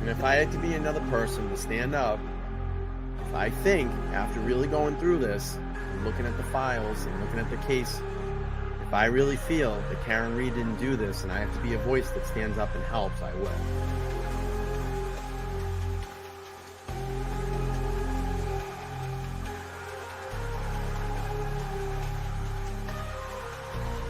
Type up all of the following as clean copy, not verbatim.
And if I had to be another person to stand up, if I think, after really going through this, and looking at the files and looking at the case, if I really feel that Karen Reed didn't do this and I have to be a voice that stands up and helps, I will.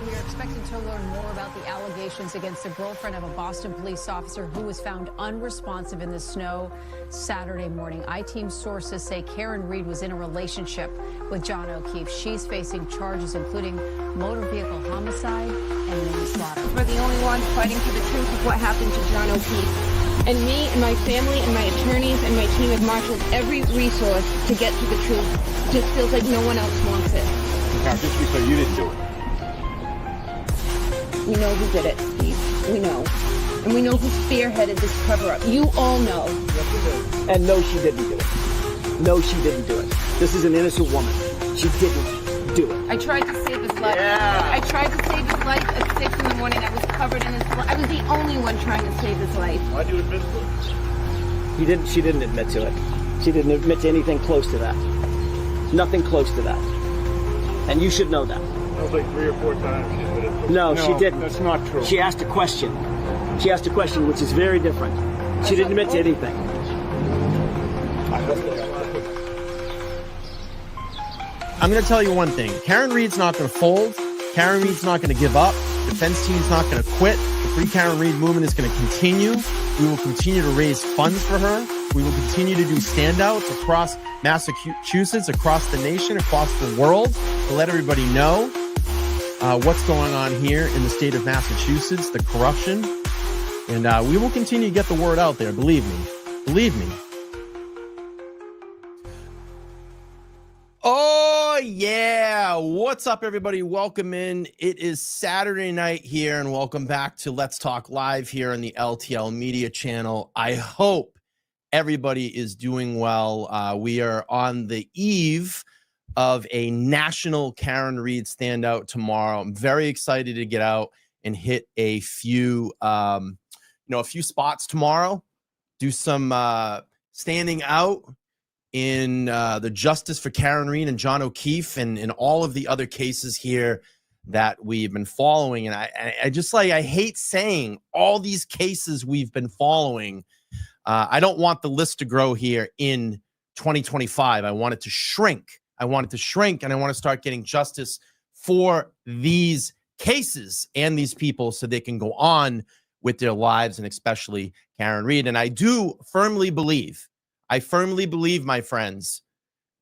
We are expected to learn more about the allegations against the girlfriend of a Boston police officer who was found unresponsive in the snow Saturday morning. I-Team sources say Karen Reed was in a relationship with John O'Keefe. She's facing charges including motor vehicle homicide and manslaughter. We're the only ones fighting for the truth of what happened to John O'Keefe. And me and my family and my attorneys and my team have marshaled every resource to get to the truth. It just feels like no one else wants it. Now, just because you didn't do it. We know who did it, Steve. We know. And we know who spearheaded this cover-up. You all know. And no, she didn't do it. No, she didn't do it. This is an innocent woman. She didn't do it. I tried to save his life. Yeah. I tried to save his life at 6 in the morning. I was covered in his blood. I was the only one trying to save his life. Why'd you admit to it? She didn't admit to it. She didn't admit to anything close to that. Nothing close to that. And you should know that. That was like 3 or 4 times she admitted to it. No, she didn't. That's not true. She asked a question. She asked a question, which is very different. She didn't admit to anything. I'm going to tell you one thing. Karen Reed's not going to fold. Karen Reed's not going to give up. Defense team's not going to quit. The Free Karen Reed movement is going to continue. We will continue to raise funds for her. We will continue to do standouts across Massachusetts, across the nation, across the world to let everybody know what's going on here in the state of Massachusetts, the corruption. And we will continue to get the word out there. Believe me. Believe me. Oh, yeah. What's up, everybody? Welcome in. It is Saturday night here, and welcome back to Let's Talk Live here on the LTL Media channel. I hope everybody is doing well. We are on the eve of a national Karen Reed standout tomorrow. I'm very excited to get out and hit a few, a few spots tomorrow. Do some standing out in the justice for Karen Reed and John O'Keefe and in all of the other cases here that we've been following. And I hate saying all these cases we've been following. I don't want the list to grow here in 2025. I want it to shrink. And I want to start getting justice for these cases and these people so they can go on with their lives, and especially Karen Reed. And I firmly believe, my friends,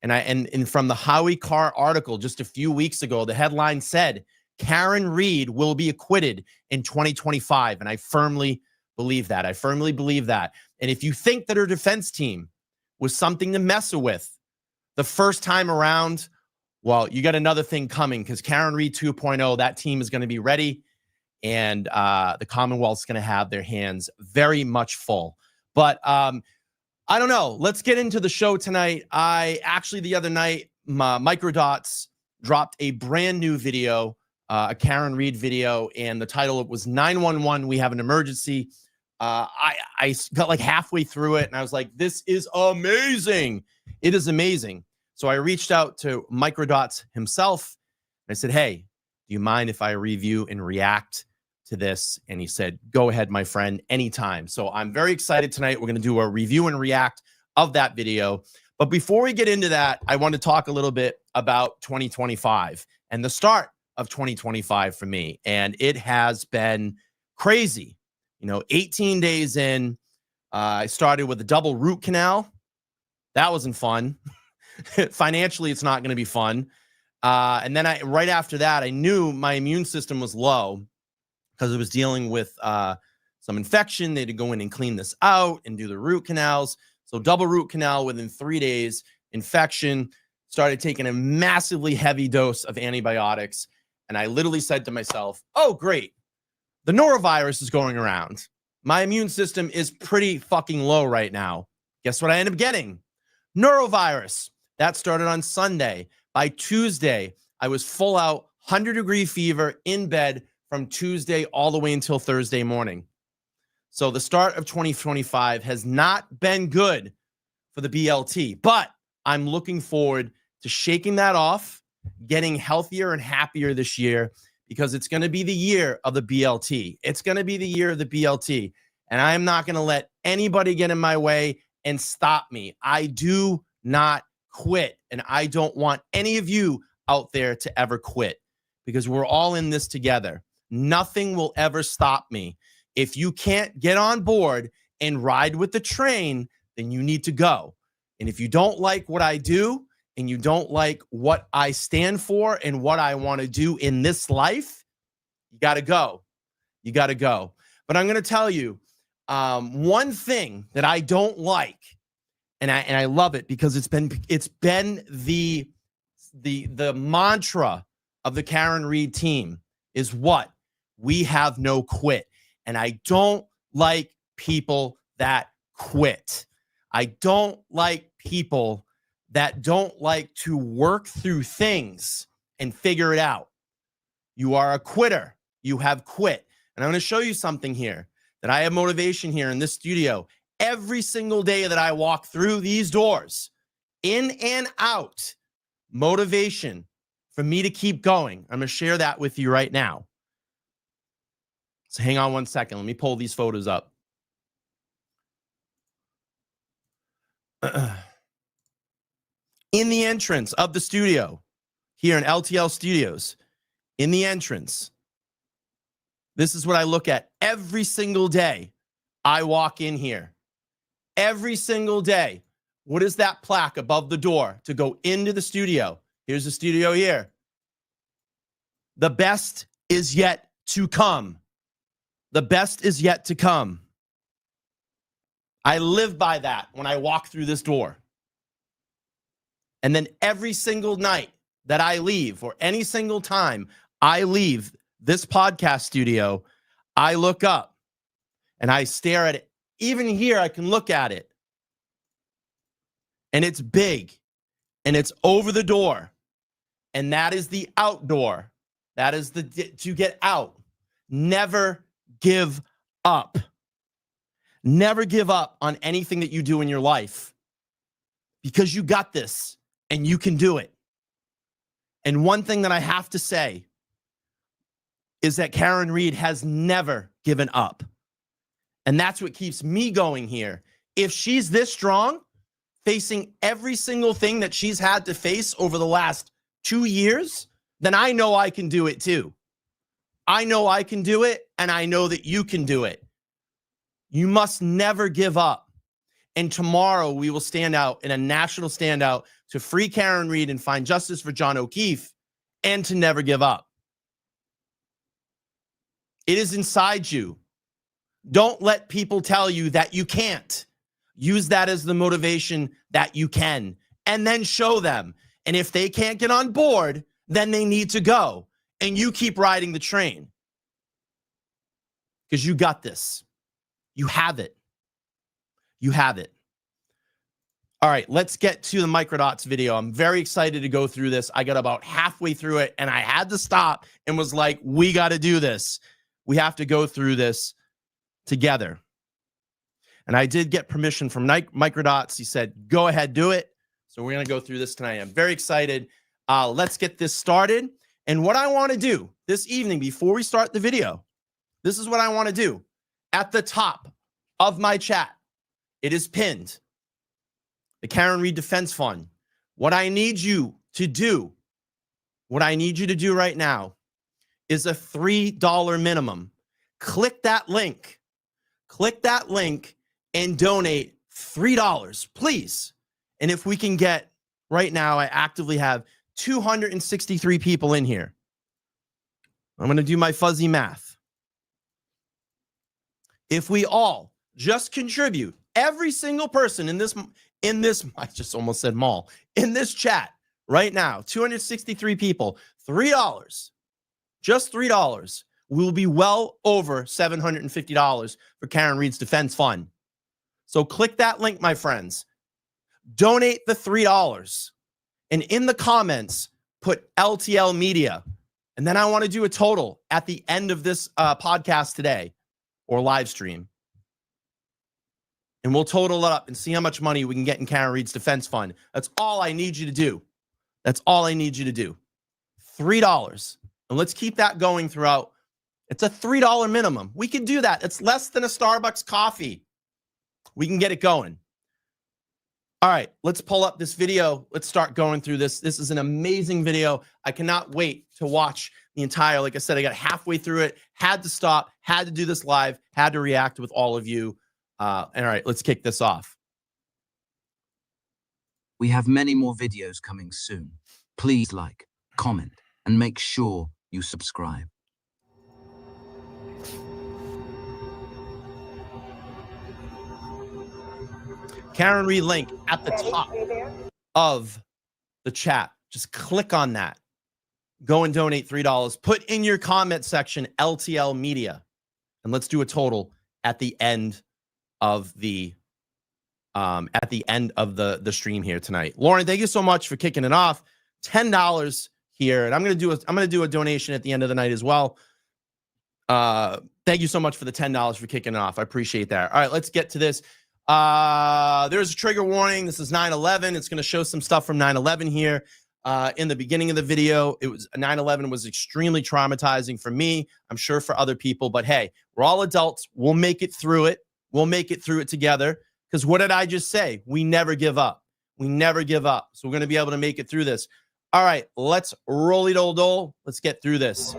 and from the Howie Carr article just a few weeks ago, the headline said, Karen Reed will be acquitted in 2025. And I firmly believe that. And if you think that her defense team was something to mess with the first time around, well, you got another thing coming, because Karen Reed 2.0, that team is going to be ready, and the Commonwealth's going to have their hands very much full. But I don't know. Let's get into the show tonight. The other night, Microdots dropped a brand new video, a Karen Reed video, and the title was 911, we have an emergency. I got like halfway through it, and I was like, this is amazing. It is amazing. So I reached out to Microdots himself, and I said, hey, do you mind if I review and react to this? And he said, go ahead, my friend, anytime. So I'm very excited tonight. We're going to do a review and react of that video. But before we get into that, I want to talk a little bit about 2025 and the start of 2025 for me. And it has been crazy. 18 days in, I started with a double root canal. That wasn't fun. Financially, it's not going to be fun. And then right after that, I knew my immune system was low because it was dealing with some infection. They had to go in and clean this out and do the root canals. So double root canal within 3 days, infection, started taking a massively heavy dose of antibiotics. And I literally said to myself, oh, great. The norovirus is going around. My immune system is pretty fucking low right now. Guess what I ended up getting? Norovirus. That started on Sunday. By Tuesday, I was full out, 100-degree fever in bed from Tuesday all the way until Thursday morning. So the start of 2025 has not been good for the BLT, but I'm looking forward to shaking that off, getting healthier and happier this year, because it's going to be the year of the BLT. It's going to be the year of the BLT, and I'm not going to let anybody get in my way and stop me. I do not quit, and I don't want any of you out there to ever quit, because we're all in this together. Nothing will ever stop me. If you can't get on board and ride with the train, then you need to go. And if you don't like what I do, and you don't like what I stand for and what I want to do in this life, you got to go. You got to go. But I'm going to tell you one thing that I don't like, and I love it because it's been the mantra of the Karen Reed team is what? We have no quit. And I don't like people that quit. I don't like people that don't like to work through things and figure it out. You are a quitter. You have quit. And I'm going to show you something here, that I have motivation here in this studio. Every single day that I walk through these doors, in and out, motivation for me to keep going. I'm going to share that with you right now. So hang on one second. Let me pull these photos up. In the entrance of the studio here in LTL Studios, in the entrance, this is what I look at every single day I walk in here. Every single day. What is that plaque above the door to go into the studio? Here's the studio here. The best is yet to come. The best is yet to come. I live by that when I walk through this door. And then every single night that I leave, or any single time I leave this podcast studio, I look up and I stare at it. Even here, I can look at it. And it's big. And it's over the door. And that is the outdoor. That is the to get out. Never give up. Never give up on anything that you do in your life, because you got this and you can do it. And one thing that I have to say is that Karen Reed has never given up. And that's what keeps me going here. If she's this strong, facing every single thing that she's had to face over the last 2 years, then I know I can do it too. I know I can do it, and I know that you can do it. You must never give up. And tomorrow we will stand out in a national standout to free Karen Reed and find justice for John O'Keefe, and to never give up. It is inside you. Don't let people tell you that you can't. Use that as the motivation that you can, and then show them. And if they can't get on board, then they need to go. And you keep riding the train, because you got this. You have it. You have it. All right, let's get to the Microdots video. I'm very excited to go through this. I got about halfway through it, and I had to stop and was like, we got to do this. We have to go through this together. And I did get permission from Microdots. He said, go ahead, do it. So we're going to go through this tonight. I'm very excited. Let's get this started. And what I want to do this evening, before we start the video, this is what I want to do. At the top of my chat, it is pinned. The Karen Reed Defense Fund. What I need you to do right now is a $3 minimum. Click that link. Click that link and donate $3, please. And if we can get, right now, I actively have 263 people in here. I'm going to do my fuzzy math. If we all just contribute, every single person in this, I just almost said mall, in this chat right now, 263 people, $3, just $3, we will be well over $750 for Karen Reed's Defense Fund. So click that link, my friends. Donate the $3. And in the comments, put LTL Media. And then I want to do a total at the end of this podcast today, or live stream. and we'll total it up and see how much money we can get in Karen Reed's defense fund. That's all I need you to do. That's all I need you to do. $3. And let's keep that going throughout. It's a $3 minimum. We can do that. It's less than a Starbucks coffee. We can get it going. All right, let's pull up this video. Let's start going through this. This is an amazing video. I cannot wait to watch the entire, like I said, I got halfway through it, had to stop, had to do this live, had to react with all of you. All right, let's kick this off. We have many more videos coming soon. Please like, comment, and make sure you subscribe. Karen Reed link at the top of the chat. Just click on that. Go and donate $3. Put in your comment section LTL Media, and let's do a total at the end of the stream here tonight. Lauren, thank you so much for kicking it off. $10 here, and I'm gonna do a donation at the end of the night as well. Thank you so much for the $10 for kicking it off. I appreciate that. All right, let's get to this. There's a trigger warning. This is 9/11. It's going to show some stuff from 9/11 here. In the beginning of the video, 9/11 was extremely traumatizing for me. I'm sure for other people, but hey, we're all adults. We'll make it through it. We'll make it through it together. Because what did I just say? We never give up. We never give up. So we're going to be able to make it through this. All right, let's roll it, old dole. Let's get through this.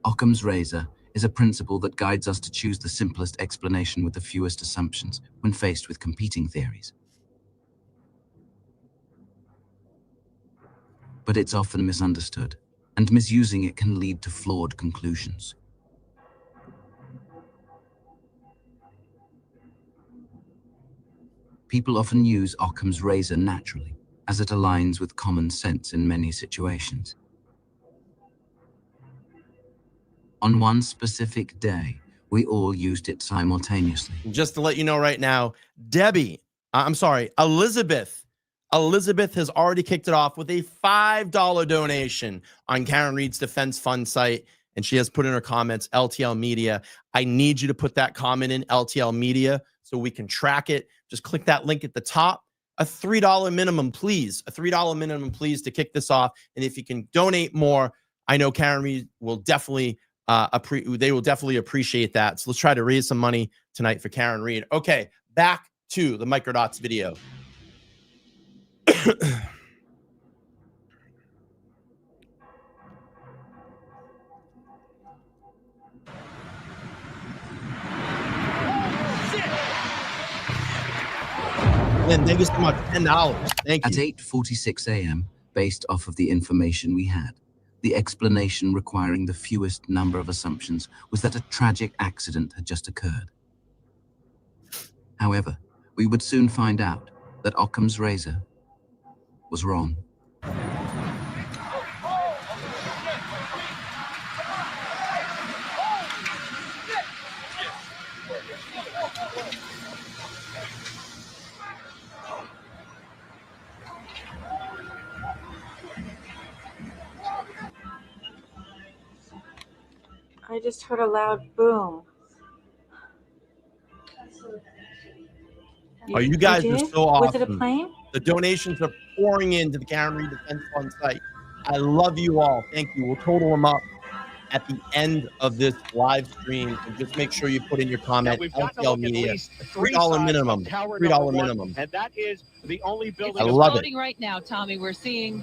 Occam's razor is a principle that guides us to choose the simplest explanation with the fewest assumptions when faced with competing theories. But it's often misunderstood, and misusing it can lead to flawed conclusions. People often use Occam's razor naturally, as it aligns with common sense in many situations. On one specific day, we all used it simultaneously. Just to let you know right now, Elizabeth has already kicked it off with a $5 donation on Karen Reed's Defense Fund site, and she has put in her comments, LTL Media. I need you to put that comment in LTL Media so we can track it. Just click that link at the top. A $3 minimum, please. A $3 minimum, please, to kick this off. And if you can donate more, I know Karen Reed will definitely they will definitely appreciate that. So let's try to raise some money tonight for Karen Reed. Okay, back to the Microdots video. And thank you so much. $10. Thank you. At 8:46 a.m., based off of the information we had, the explanation requiring the fewest number of assumptions was that a tragic accident had just occurred. However, we would soon find out that Occam's razor was wrong. I just heard a loud boom. Oh, you guys are so awesome. Was it a plane? The donations are pouring into the Karen Reed Defense Fund site. I love you all. Thank you. We'll total them up at the end of this live stream. And just make sure you put in your comment, LTL Media. $3 minimum. $3 minimum. And that is the only building. I love it. Right now, Tommy, we're seeing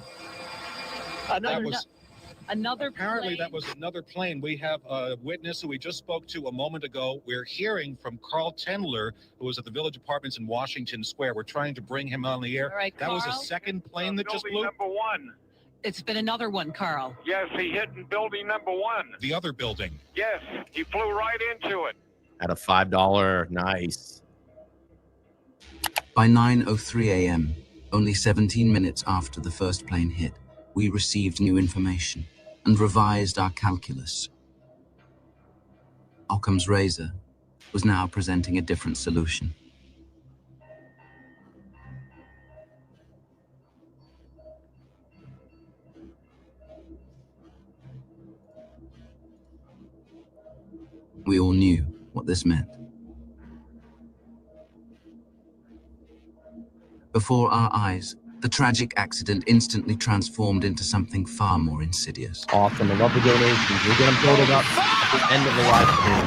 another apparently plane. That was another plane. We have a witness who we just spoke to a moment ago. We're hearing from Carl Tendler, who was at the Village Apartments in Washington Square. We're trying to bring him on the air. All right, that was a Carl? second plane that just blew. Number one. It's been another one, Carl. Yes, he hit in building number one. The other building. Yes, he flew right into it. At a $5. Nice. By 9:03 a.m., only 17 minutes after the first plane hit, we received new information and revised our calculus. Occam's razor was now presenting a different solution. We all knew what this meant. Before our eyes, the tragic accident instantly transformed into something far more insidious. Awesome. I love the donations. We'll get them totaled up at the end of the live stream.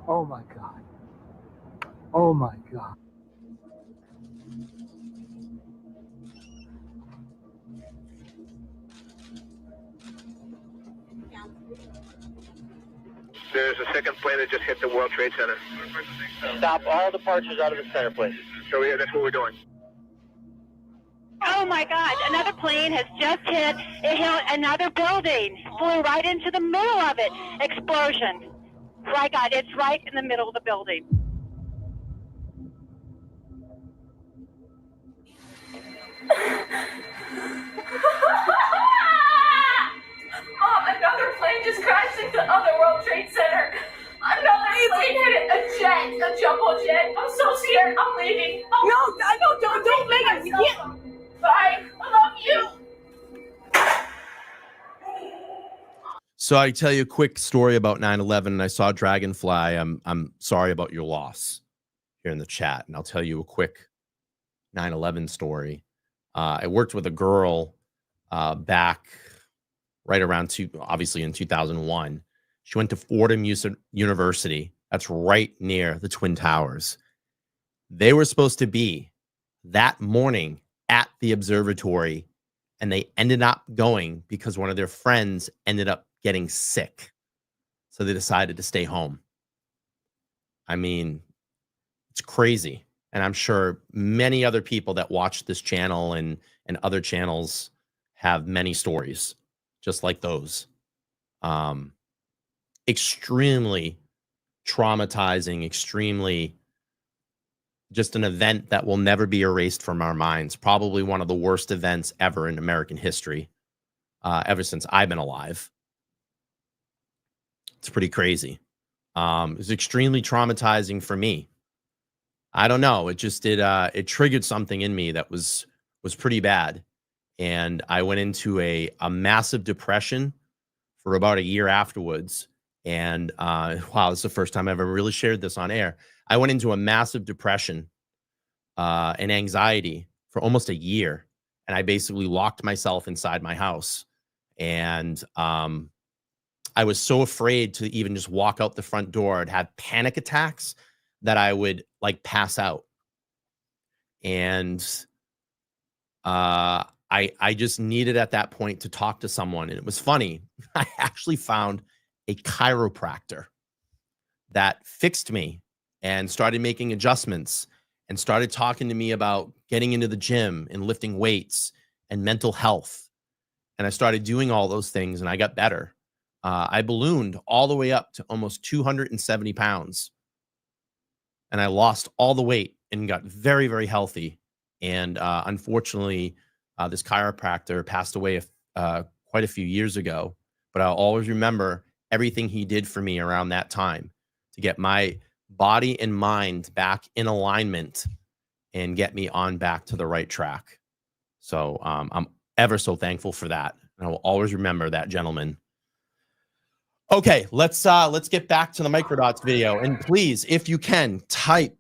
Oh my God. Oh my God. There's a second plane that just hit the World Trade Center. Stop all departures out of the center, please. So yeah, that's what we're doing. Oh my God, another plane has just hit. It hit another building. Flew right into the middle of it. Explosion. My God, it's right in the middle of the building. Mom, another plane just crashed into the other World Trade Center. Another plane hit a jet, a jumbo jet. I'm so scared. I'm leaving. Oh. No, I don't make it. You can't. Bye. I love you. So I tell you a quick story about 9/11, and I saw Dragonfly. I'm sorry about your loss here in the chat, and I'll tell you a quick 9/11 story. I worked with a girl back right around obviously in 2001. She went to Fordham University. That's right near the Twin Towers. They were supposed to be that morning at the observatory, and they ended up going because one of their friends ended up getting sick. So they decided to stay home. I mean, it's crazy. And I'm sure many other people that watch this channel and other channels have many stories just like those. Extremely traumatizing, extremely just an event that will never be erased from our minds. Probably one of the worst events ever in American history, ever since I've been alive. It's pretty crazy. It was extremely traumatizing for me. I don't know. It just it triggered something in me that was pretty bad. And I went into a massive depression for about a year afterwards. And wow, this is the first time I've ever really shared this on air. I went into a massive depression and anxiety for almost a year. And I basically locked myself inside my house. And I was so afraid to even just walk out the front door. I'd have panic attacks that I would like pass out. And I just needed at that point to talk to someone. And it was funny. I actually found a chiropractor that fixed me and started making adjustments and started talking to me about getting into the gym and lifting weights and mental health. And I started doing all those things and I got better. I ballooned all the way up to almost 270 pounds. And I lost all the weight and got very, very healthy. And unfortunately, this chiropractor passed away quite a few years ago. But I'll always remember everything he did for me around that time to get my body and mind back in alignment and get me on back to the right track. So I'm ever so thankful for that. And I will always remember that gentleman. Okay, let's get back to the Microdots video. And please, if you can, type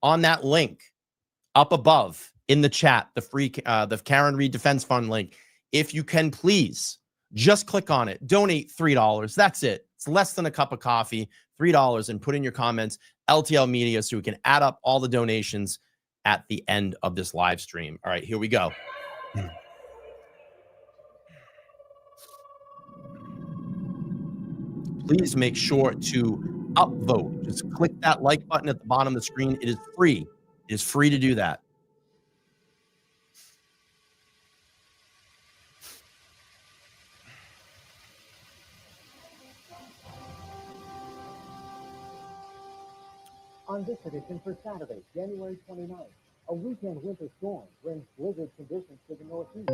on that link up above in the chat, the free the Karen Reed Defense Fund link. If you can, please just click on it. Donate $3. That's it. It's less than a cup of coffee, $3, and put in your comments LTL Media so we can add up all the donations at the end of this live stream. All right, here we go. Please make sure to upvote. Just click that like button at the bottom of the screen. It is free. It is free to do that. On this edition for Saturday, January 29th, a weekend winter storm brings blizzard conditions to the Northeast.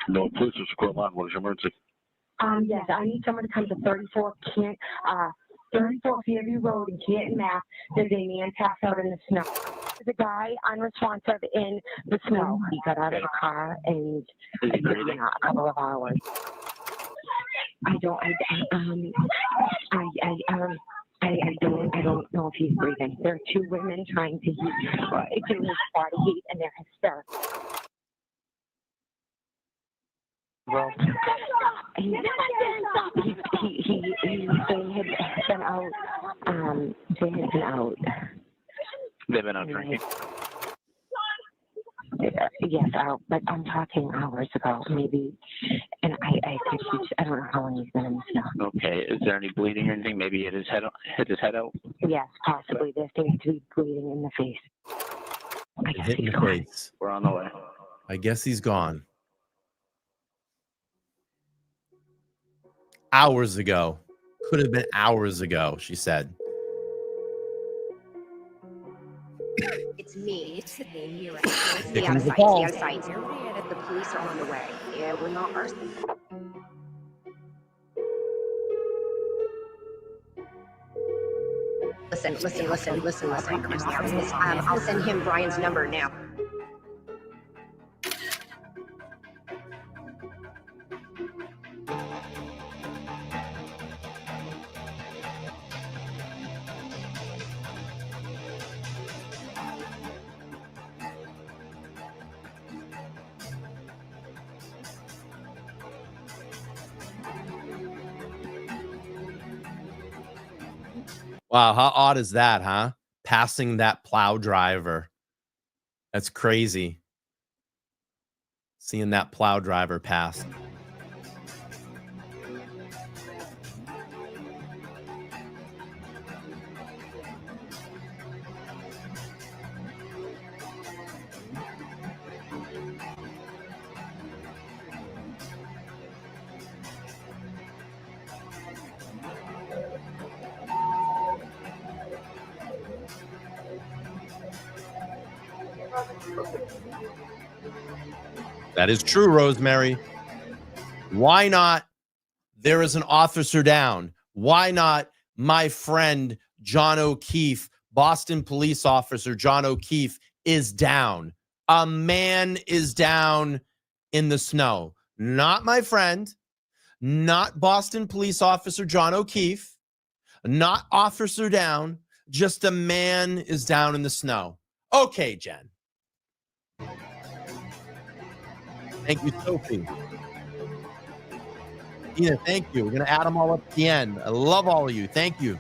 No, police is square line. What is your emergency? Yes, I need someone to come to 34 Fairview Road in Canton, Mass. There's a man passed out in the snow. There's a guy unresponsive in the snow. He got out of the car and it's been a couple of hours. I don't know if he's breathing. There are two women trying to do his body heat and they're hysterical. Well, they had been out. They've been out drinking. Yes, but I'm talking hours ago, maybe. And I don't know how long he's been in the snow. Okay, is there any bleeding or anything? Maybe hit his head out? Yes, possibly. There seems to be bleeding in the face. I guess Hit in he's the gone. face. We're on the way. I guess he's gone. Hours ago. Could have been hours ago, she said. It's me. It's the name here. Here comes the call. The police are on the way. Yeah, we're not arson. Listen. I'll send him Brian's number now. Wow, how odd is that, huh? Passing that plow driver. That's crazy. Seeing that plow driver pass. That is true, Rosemary. Why not? There is an officer down. Why not my friend John O'Keefe, Boston police officer John O'Keefe, is down. A man is down in the snow. Not my friend, not Boston police officer John O'Keefe, not officer down, just a man is down in the snow. Okay, Jen. Thank you, Sophie. Tina, thank you. We're going to add them all up at the end. I love all of you. Thank you.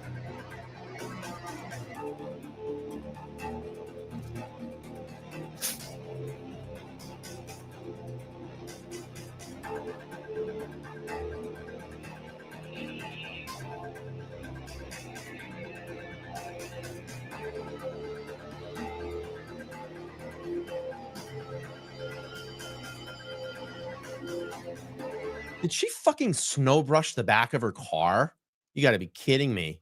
Did she fucking snow brush the back of her car? You got to be kidding me.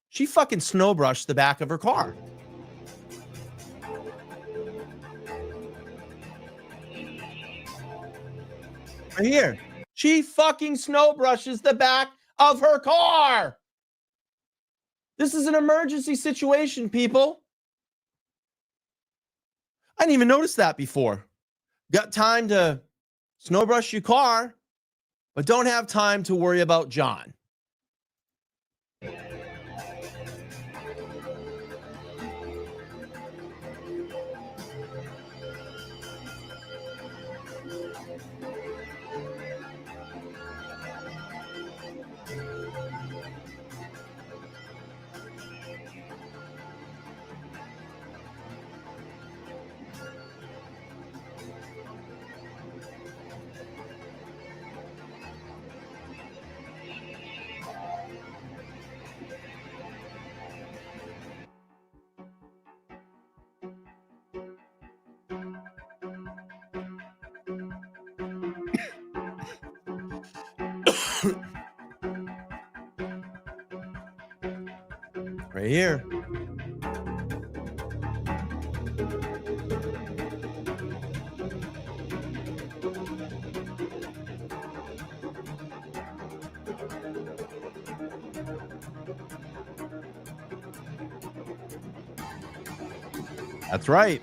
She fucking snow brushed the back of her car. Right here. She fucking snow brushes the back of her car. This is an emergency situation, people. I didn't even notice that before. Got time to snow brush your car, but don't have time to worry about John. Right here. That's right.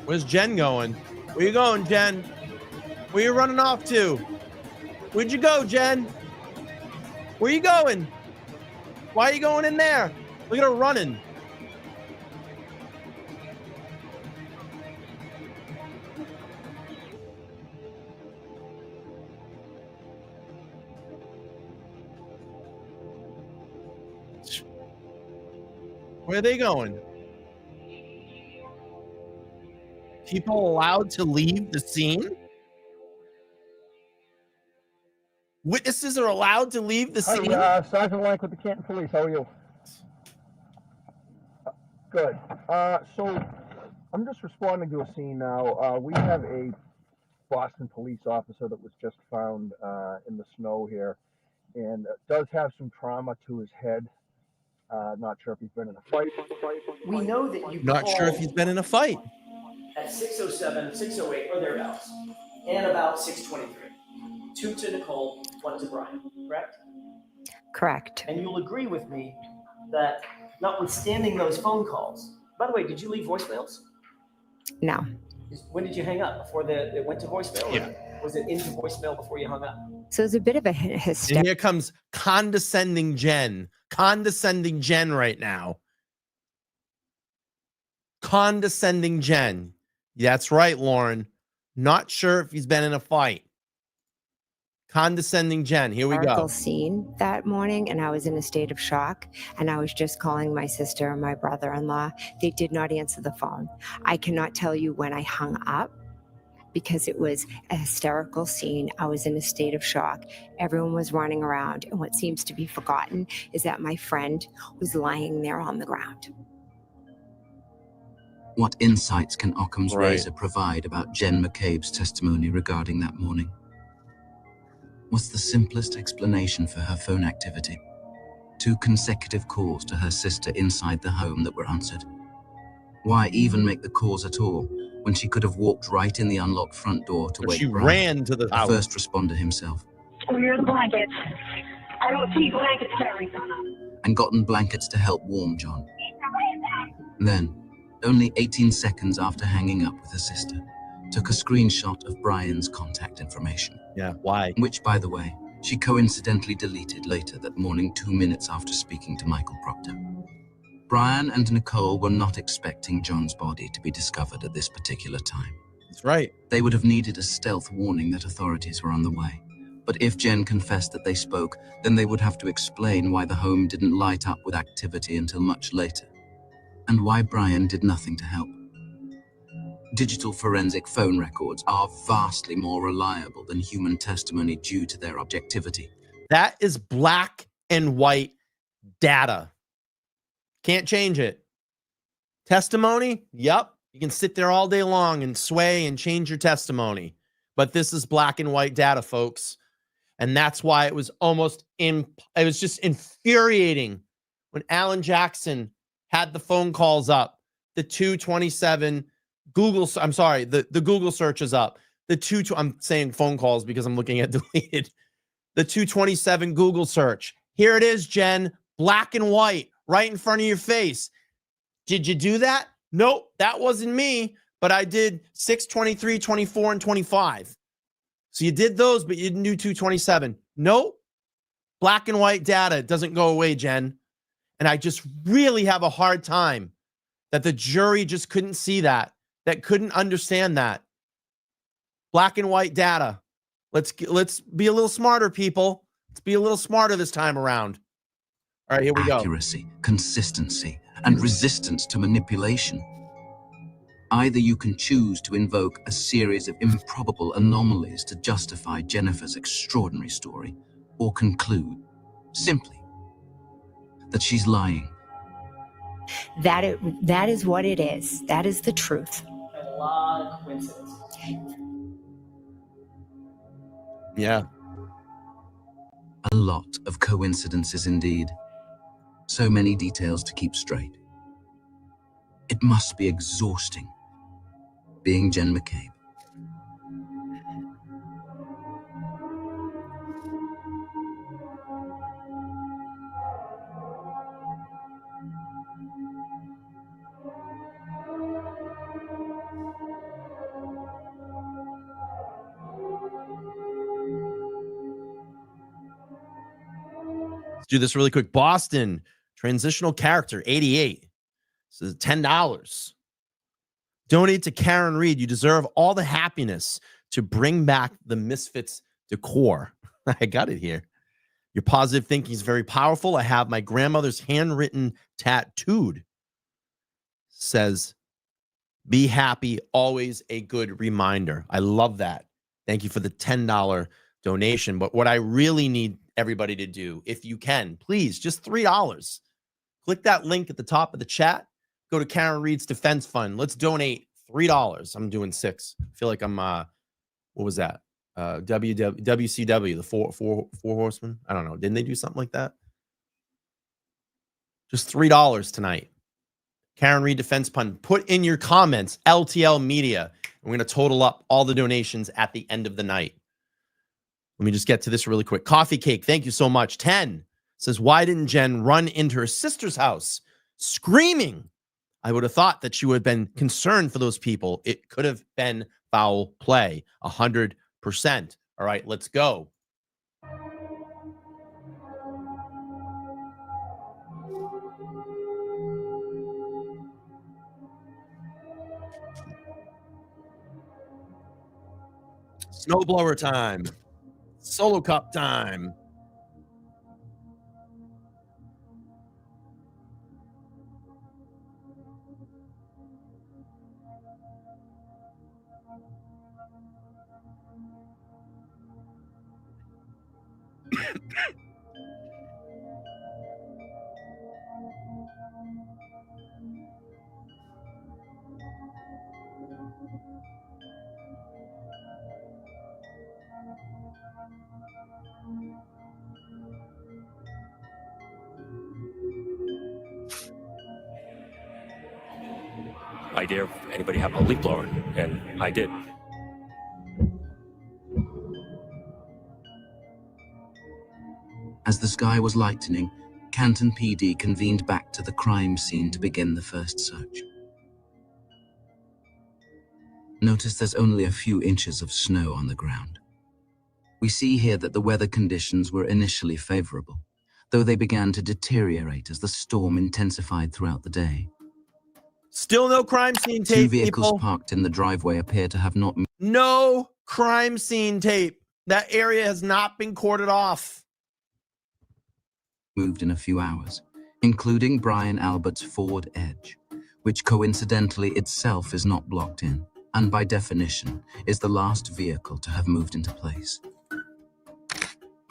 Where's Jen going? Where you going, Jen? Where you running off to? Where'd you go, Jen? Where you going? Why are you going in there? Look at her running. Where are they going? People allowed to leave the scene? Witnesses are allowed to leave the scene? Sergeant Lank with the Canton Police. How are you? Good. So I'm just responding to a scene now. We have a Boston police officer that was just found in the snow here, and does have some trauma to his head. Not sure if he's been in a fight. We know that you Not sure if he's been in a fight. at 6:07, 6:08, or thereabouts, and about 6:23. 2 to Nicole, 1 to Brian, correct? Correct. And you'll agree with me that notwithstanding those phone calls, by the way, did you leave voicemails? No. When did you hang up? Before it went to voicemail? Yeah. Or was it into voicemail before you hung up? So it's a bit of a And hysterical. here comes condescending Jen. Condescending Jen right now. Condescending Jen. That's right, Lauren. Not sure if he's been in a fight. Condescending Jen. Here we go. Scene that morning, and I was in a state of shock, and I was just calling my sister and my brother-in-law. They did not answer the phone. I cannot tell you when I hung up because it was a hysterical scene. I was in a state of shock. Everyone was running around, and what seems to be forgotten is that my friend was lying there on the ground. What insights can Occam's Right. razor provide about Jen McCabe's testimony regarding that morning? What's the simplest explanation for her phone activity? 2 consecutive calls to her sister inside the home that were answered. Why even make the calls at all when she could have walked right in the unlocked front door to But wake she Brian, ran to the the house. first responder himself, Where are the blankets? I don't see blankets carried. and gotten blankets to help warm John. Then, only 18 seconds after hanging up with her sister, took a screenshot of Brian's contact information. Yeah, why? Which, by the way, she coincidentally deleted later that morning 2 minutes after speaking to Michael Proctor. Brian and Nicole were not expecting John's body to be discovered at this particular time. That's right. They would have needed a stealth warning that authorities were on the way. But if Jen confessed that they spoke, then they would have to explain why the home didn't light up with activity until much later, and why Brian did nothing to help. Digital forensic phone records are vastly more reliable than human testimony due to their objectivity. That is black and white data. Can't change it. Testimony? Yep. You can sit there all day long and sway and change your testimony. But this is black and white data, folks. And that's why it was it was just infuriating when Alan Jackson had the phone calls up, the 227 the Google search is up. I'm saying phone calls because I'm looking at deleted. The 227 Google search. Here it is, Jen, black and white, right in front of your face. Did you do that? Nope, that wasn't me, but I did 6, 23, 24, and 25. So you did those, but you didn't do 227. Nope. Black and white data. It doesn't go away, Jen. And I just really have a hard time that the jury just couldn't see that couldn't understand that. Black and white data. Let's be a little smarter, people. Let's be a little smarter this time around. All right, here we go. Accuracy, consistency, and resistance to manipulation. Either you can choose to invoke a series of improbable anomalies to justify Jennifer's extraordinary story, or conclude, simply, that she's lying. That is what it is. That is the truth. A lot of coincidences. Yeah. A lot of coincidences indeed. So many details to keep straight. It must be exhausting being Jen McCabe. Let's do this really quick. Boston, transitional character, 88. This is $10. Donate to Karen Reed. You deserve all the happiness to bring back the Misfits decor. I got it here. Your positive thinking is very powerful. I have my grandmother's handwritten tattooed. Says, be happy, always a good reminder. I love that. Thank you for the $10 donation. But what I really need everybody to do, if you can, please, just $3. Click that link at the top of the chat. Go to Karen Reed's Defense Fund. Let's donate $3. I'm doing 6. I feel like I'm, what was that? WCW, the four horsemen. I don't know. Didn't they do something like that? Just $3 tonight. Karen Reed Defense Fund. Put in your comments, LTL Media. We're going to total up all the donations at the end of the night. Let me just get to this really quick. Coffee Cake, thank you so much. 10 says, why didn't Jen run into her sister's house screaming? I would have thought that she would have been concerned for those people. It could have been foul play. 100%. All right, let's go. Snowblower time. Solo cup time. Idea if anybody have a leaf blower, and I did. As the sky was lightening, Canton PD convened back to the crime scene to begin the first search. Notice there's only a few inches of snow on the ground. We see here that the weather conditions were initially favorable, though they began to deteriorate as the storm intensified throughout the day. Still no crime scene tape. 2 vehicles people. parked in the driveway appear to have not No crime scene tape. That area has not been cordoned off. moved in a few hours, including Brian Albert's Ford Edge, which coincidentally itself is not blocked in, and by definition is the last vehicle to have moved into place.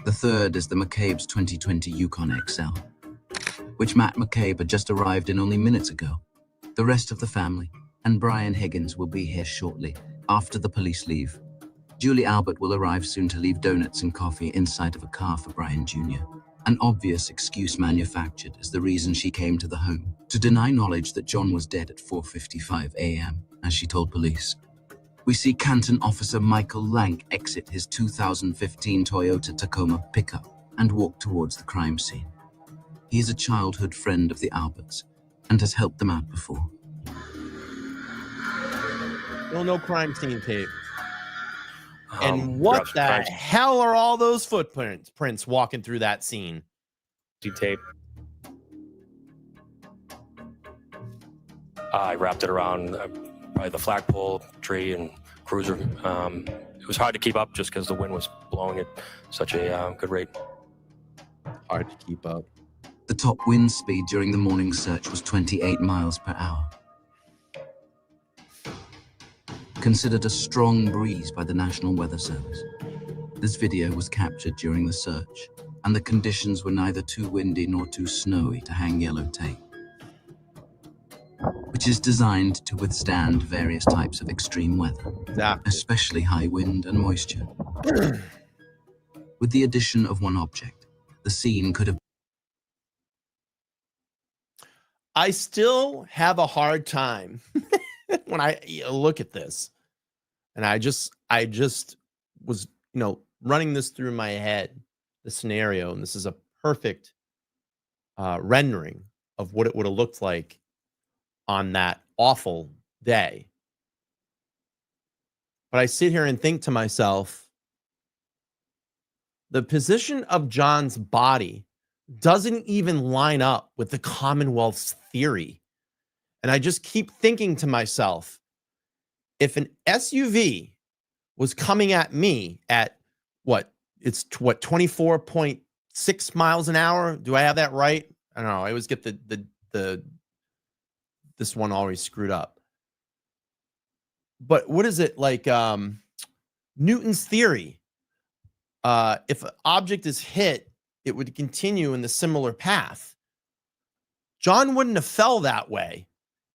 The third is the McCabe's 2020 Yukon XL, which Matt McCabe had just arrived in only minutes ago. The rest of the family and Brian Higgins will be here shortly after the police leave. Julie Albert will arrive soon to leave donuts and coffee inside of a car for Brian Jr. An obvious excuse manufactured as the reason she came to the home, to deny knowledge that John was dead at 4:55 a.m., as she told police. We see Canton Officer Michael Lank exit his 2015 Toyota Tacoma pickup and walk towards the crime scene. He is a childhood friend of the Alberts and has helped them out before. No crime scene tape. And what the hell are all those footprints walking through that scene? Tape. I wrapped it around probably the flagpole tree and cruiser. It was hard to keep up just because the wind was blowing at such a good rate. Hard to keep up. The top wind speed during the morning search was 28 miles per hour. Considered a strong breeze by the National Weather Service. This video was captured during the search, and the conditions were neither too windy nor too snowy to hang yellow tape, which is designed to withstand various types of extreme weather, especially high wind and moisture. With the addition of one object, the scene could have... I still have a hard time when I look at this. And I just was, running this through my head, the scenario, and this is a perfect rendering of what it would have looked like on that awful day. But I sit here and think to myself, the position of John's body doesn't even line up with the Commonwealth's theory. And I just keep thinking to myself, if an SUV was coming at me at what 24.6 miles an hour. Do I have that right? I don't know. I always get this one always screwed up. But what is it like? Newton's theory. If an object is hit, it would continue in the similar path. John wouldn't have fell that way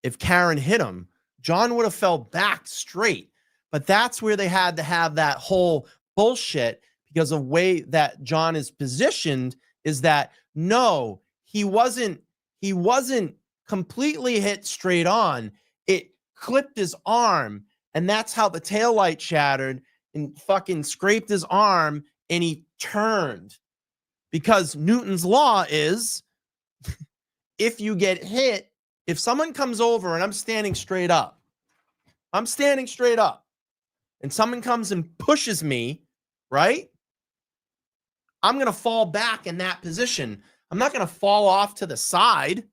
if Karen hit him. John would have fell back straight. But that's where they had to have that whole bullshit, because the way that John is positioned is that no, he wasn't completely hit straight on. It clipped his arm, and that's how the taillight shattered and fucking scraped his arm, and he turned. Because Newton's law is if you get hit, if someone comes over and I'm standing straight up, and someone comes and pushes me, right? I'm going to fall back in that position. I'm not going to fall off to the side.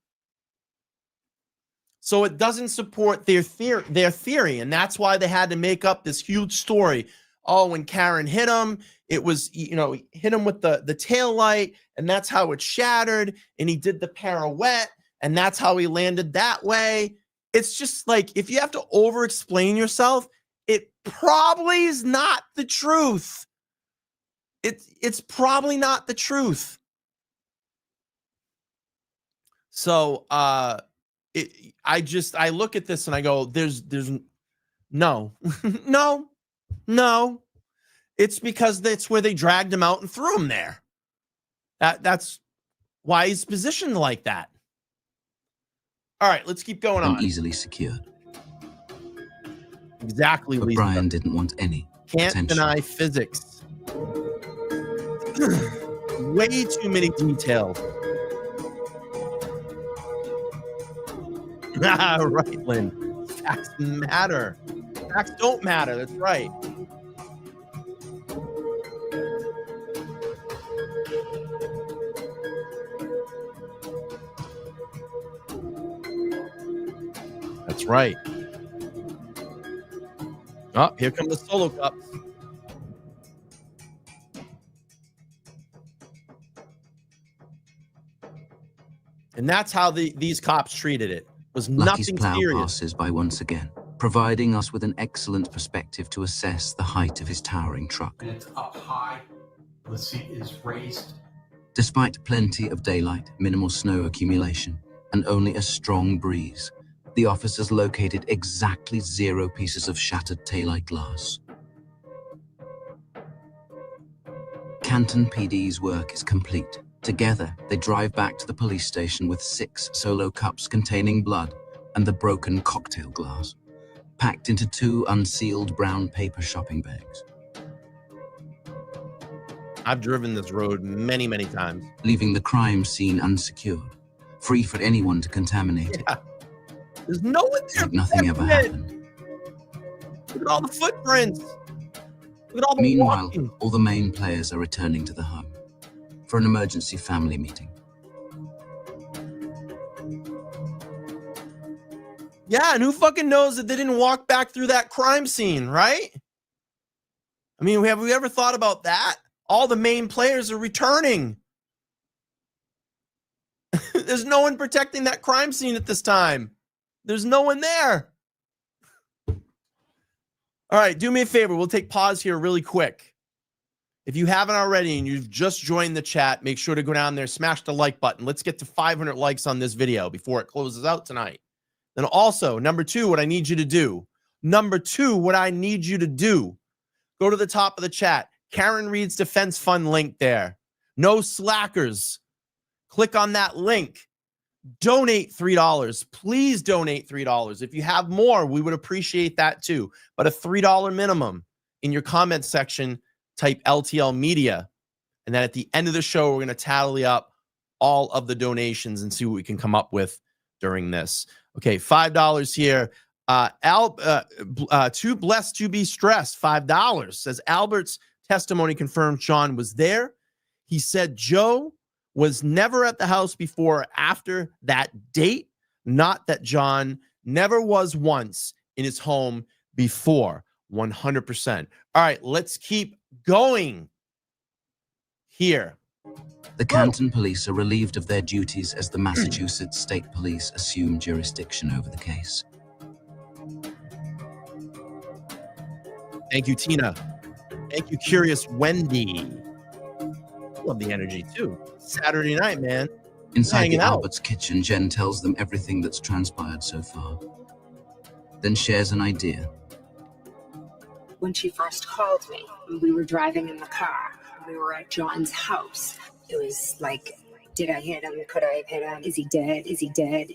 So it doesn't support their theory. And that's why they had to make up this huge story. Oh, when Karen hit him, it was, hit him with the tail light, and that's how it shattered. And he did the pirouette, and that's how he landed that way. It's just like, if you have to over-explain yourself, it probably is not the truth. It's probably not the truth. So I look at this and I go, there's no. No. It's because that's where they dragged him out and threw him there. That's why he's positioned like that. All right, let's keep going on. Easily secured. Exactly, but Lisa. Brian didn't want any Can't attention. deny physics. Way too many details. Right, Lynn. Facts matter. Facts don't matter. That's right. That's right. Oh, here come the solo cups. And that's how these cops treated it. Was Lucky's nothing plow serious. passes by once again, providing us with an excellent perspective to assess the height of his towering truck. And it's up high. The seat is raised. Despite plenty of daylight, minimal snow accumulation, and only a strong breeze, the officers located exactly 0 pieces of shattered taillight glass. Canton PD's work is complete. Together, they drive back to the police station with 6 solo cups containing blood and the broken cocktail glass, packed into 2 unsealed brown paper shopping bags. I've driven this road many, many times. Leaving the crime scene unsecured, free for anyone to contaminate it. There's no one there. Like nothing ever happened. Look at all the footprints. Look at all the Meanwhile, walking. all the main players are returning to the home for an emergency family meeting. Yeah, and who fucking knows that they didn't walk back through that crime scene, right? I mean, have we ever thought about that? All the main players are returning. There's no one protecting that crime scene at this time. There's no one there. All right, do me a favor. We'll take pause here really quick. If you haven't already and you've just joined the chat, make sure to go down there, smash the like button. Let's get to 500 likes on this video before it closes out tonight. Then also, number two, what I need you to do. Go to the top of the chat. Karen Reed's Defense Fund link there. No slackers. Click on that link. Donate $3. Please donate $3. If you have more, we would appreciate that too. But a $3 minimum. In your comment section, type LTL Media. And then at the end of the show, we're going to tally up all of the donations and see what we can come up with during this. Okay, $5 here. Too blessed to be stressed, $5. Says Albert's testimony confirmed Sean was there. He said Joe was never at the house before or after that date. Not that John never was once in his home before. 100%. All right, let's keep going here. The Canton police are relieved of their duties as the Massachusetts State Police assume jurisdiction over the case. Thank you, Tina. Thank you, Curious Wendy. Love the energy, too. Saturday night, man. Inside the Hanging out. Albert's kitchen, Jen tells them everything that's transpired so far. Then shares an idea. When she first called me, we were driving in the car. We were at John's house. It was like, did I hit him? Could I have hit him? Is he dead? Is he dead?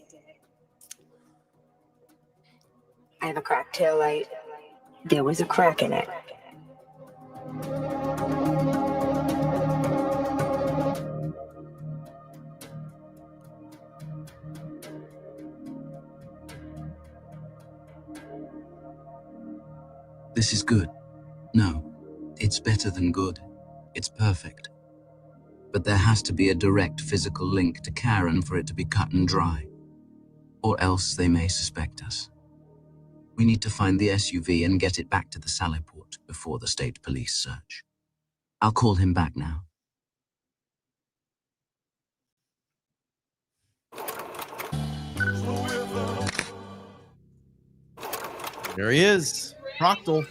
I have a cracked taillight. There was a crack in it. This is good. No, it's better than good. It's perfect. But there has to be a direct physical link to Karen for it to be cut and dry. Or else they may suspect us. We need to find the SUV and get it back to the Sallyport before the state police search. I'll call him back now. There he is. Proctal.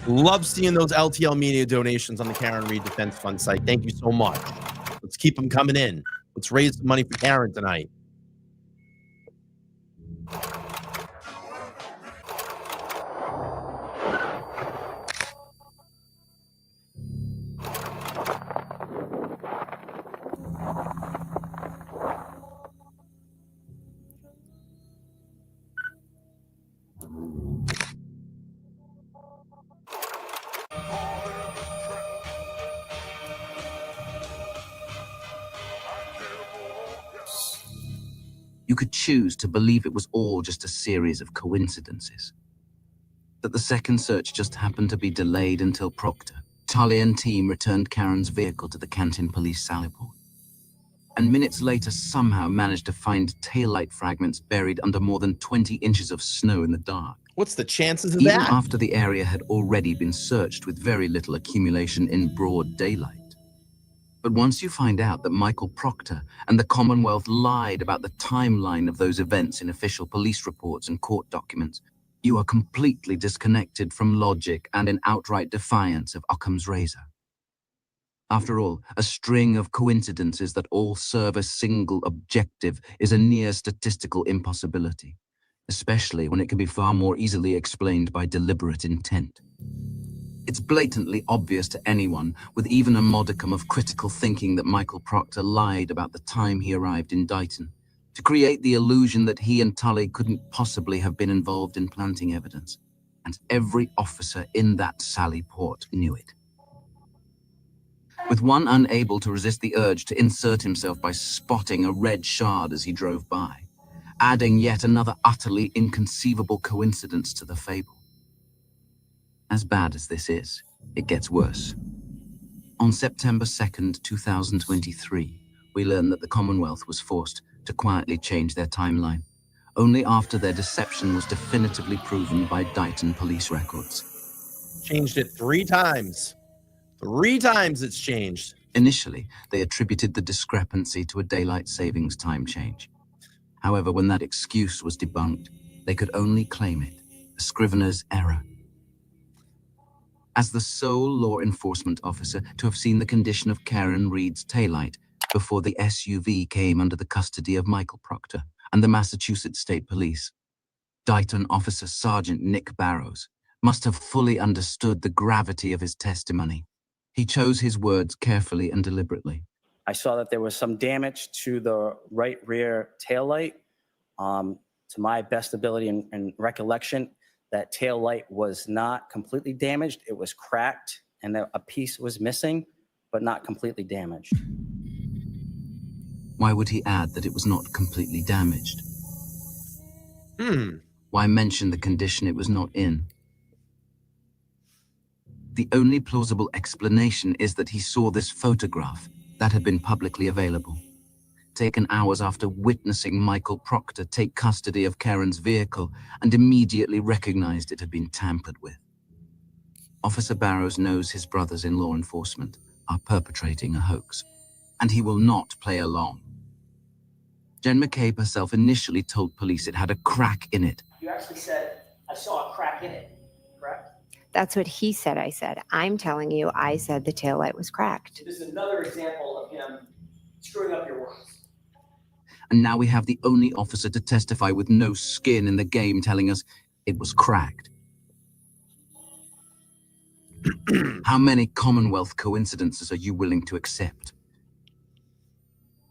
Love seeing those LTL Media donations on the Karen Reed Defense Fund site. Thank you so much. Let's keep them coming in. Let's raise some money for Karen tonight. You could choose to believe it was all just a series of coincidences. That the second search just happened to be delayed until Proctor, Tully and team returned Karen's vehicle to the Canton Police Sallyport. And minutes later somehow managed to find taillight fragments buried under more than 20 inches of snow in the dark. What's the chances of Even that? after the area had already been searched with very little accumulation in broad daylight. But once you find out that Michael Proctor and the Commonwealth lied about the timeline of those events in official police reports and court documents, you are completely disconnected from logic and in outright defiance of Occam's razor. After all, a string of coincidences that all serve a single objective is a near statistical impossibility, especially when it can be far more easily explained by deliberate intent. It's blatantly obvious to anyone with even a modicum of critical thinking that Michael Proctor lied about the time he arrived in Dighton to create the illusion that he and Tully couldn't possibly have been involved in planting evidence. And every officer in that Sallyport knew it. With one unable to resist the urge to insert himself by spotting a red shard as he drove by, adding yet another utterly inconceivable coincidence to the fable. As bad as this is, it gets worse. On September 2nd, 2023, we learn that the Commonwealth was forced to quietly change their timeline, only after their deception was definitively proven by Dighton police records. Changed it 3 times. 3 times it's changed. Initially, they attributed the discrepancy to a daylight savings time change. However, when that excuse was debunked, they could only claim it, a scrivener's error. As the sole law enforcement officer to have seen the condition of Karen Reed's taillight before the SUV came under the custody of Michael Proctor and the Massachusetts State Police, Dighton Officer Sergeant Nick Barrows must have fully understood the gravity of his testimony. He chose his words carefully and deliberately. I saw that there was some damage to the right rear taillight. To my best ability and recollection, that taillight was not completely damaged. It was cracked and a piece was missing, but not completely damaged. Why would he add that it was not completely damaged? Hmm. Why mention the condition it was not in? The only plausible explanation is that he saw this photograph that had been publicly available, taken hours after witnessing Michael Proctor take custody of Karen's vehicle, and immediately recognized it had been tampered with. Officer Barrows knows his brothers in law enforcement are perpetrating a hoax, and he will not play along. Jen McCabe herself initially told police it had a crack in it. You actually said, I saw a crack in it, correct? That's what he said, I said. I'm telling you, I said the taillight was cracked. This is another example of him screwing up your words. And now we have the only officer to testify with no skin in the game telling us it was cracked. How many Commonwealth coincidences are you willing to accept?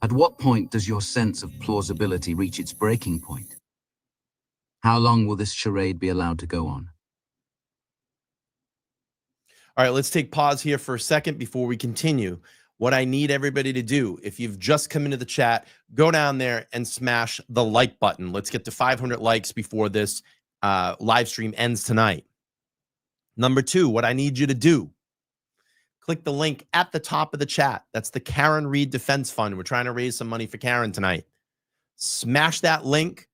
At what point does your sense of plausibility reach its breaking point? How long will this charade be allowed to go on? All right, let's take pause here for a second before we continue. What I need everybody to do, if you've just come into the chat, go down there and smash the like button. Let's get to 500 likes before this live stream ends tonight. Number 2, what I need you to do, click the link at the top of the chat. That's the Karen Reed Defense Fund. We're trying to raise some money for Karen tonight. Smash that link,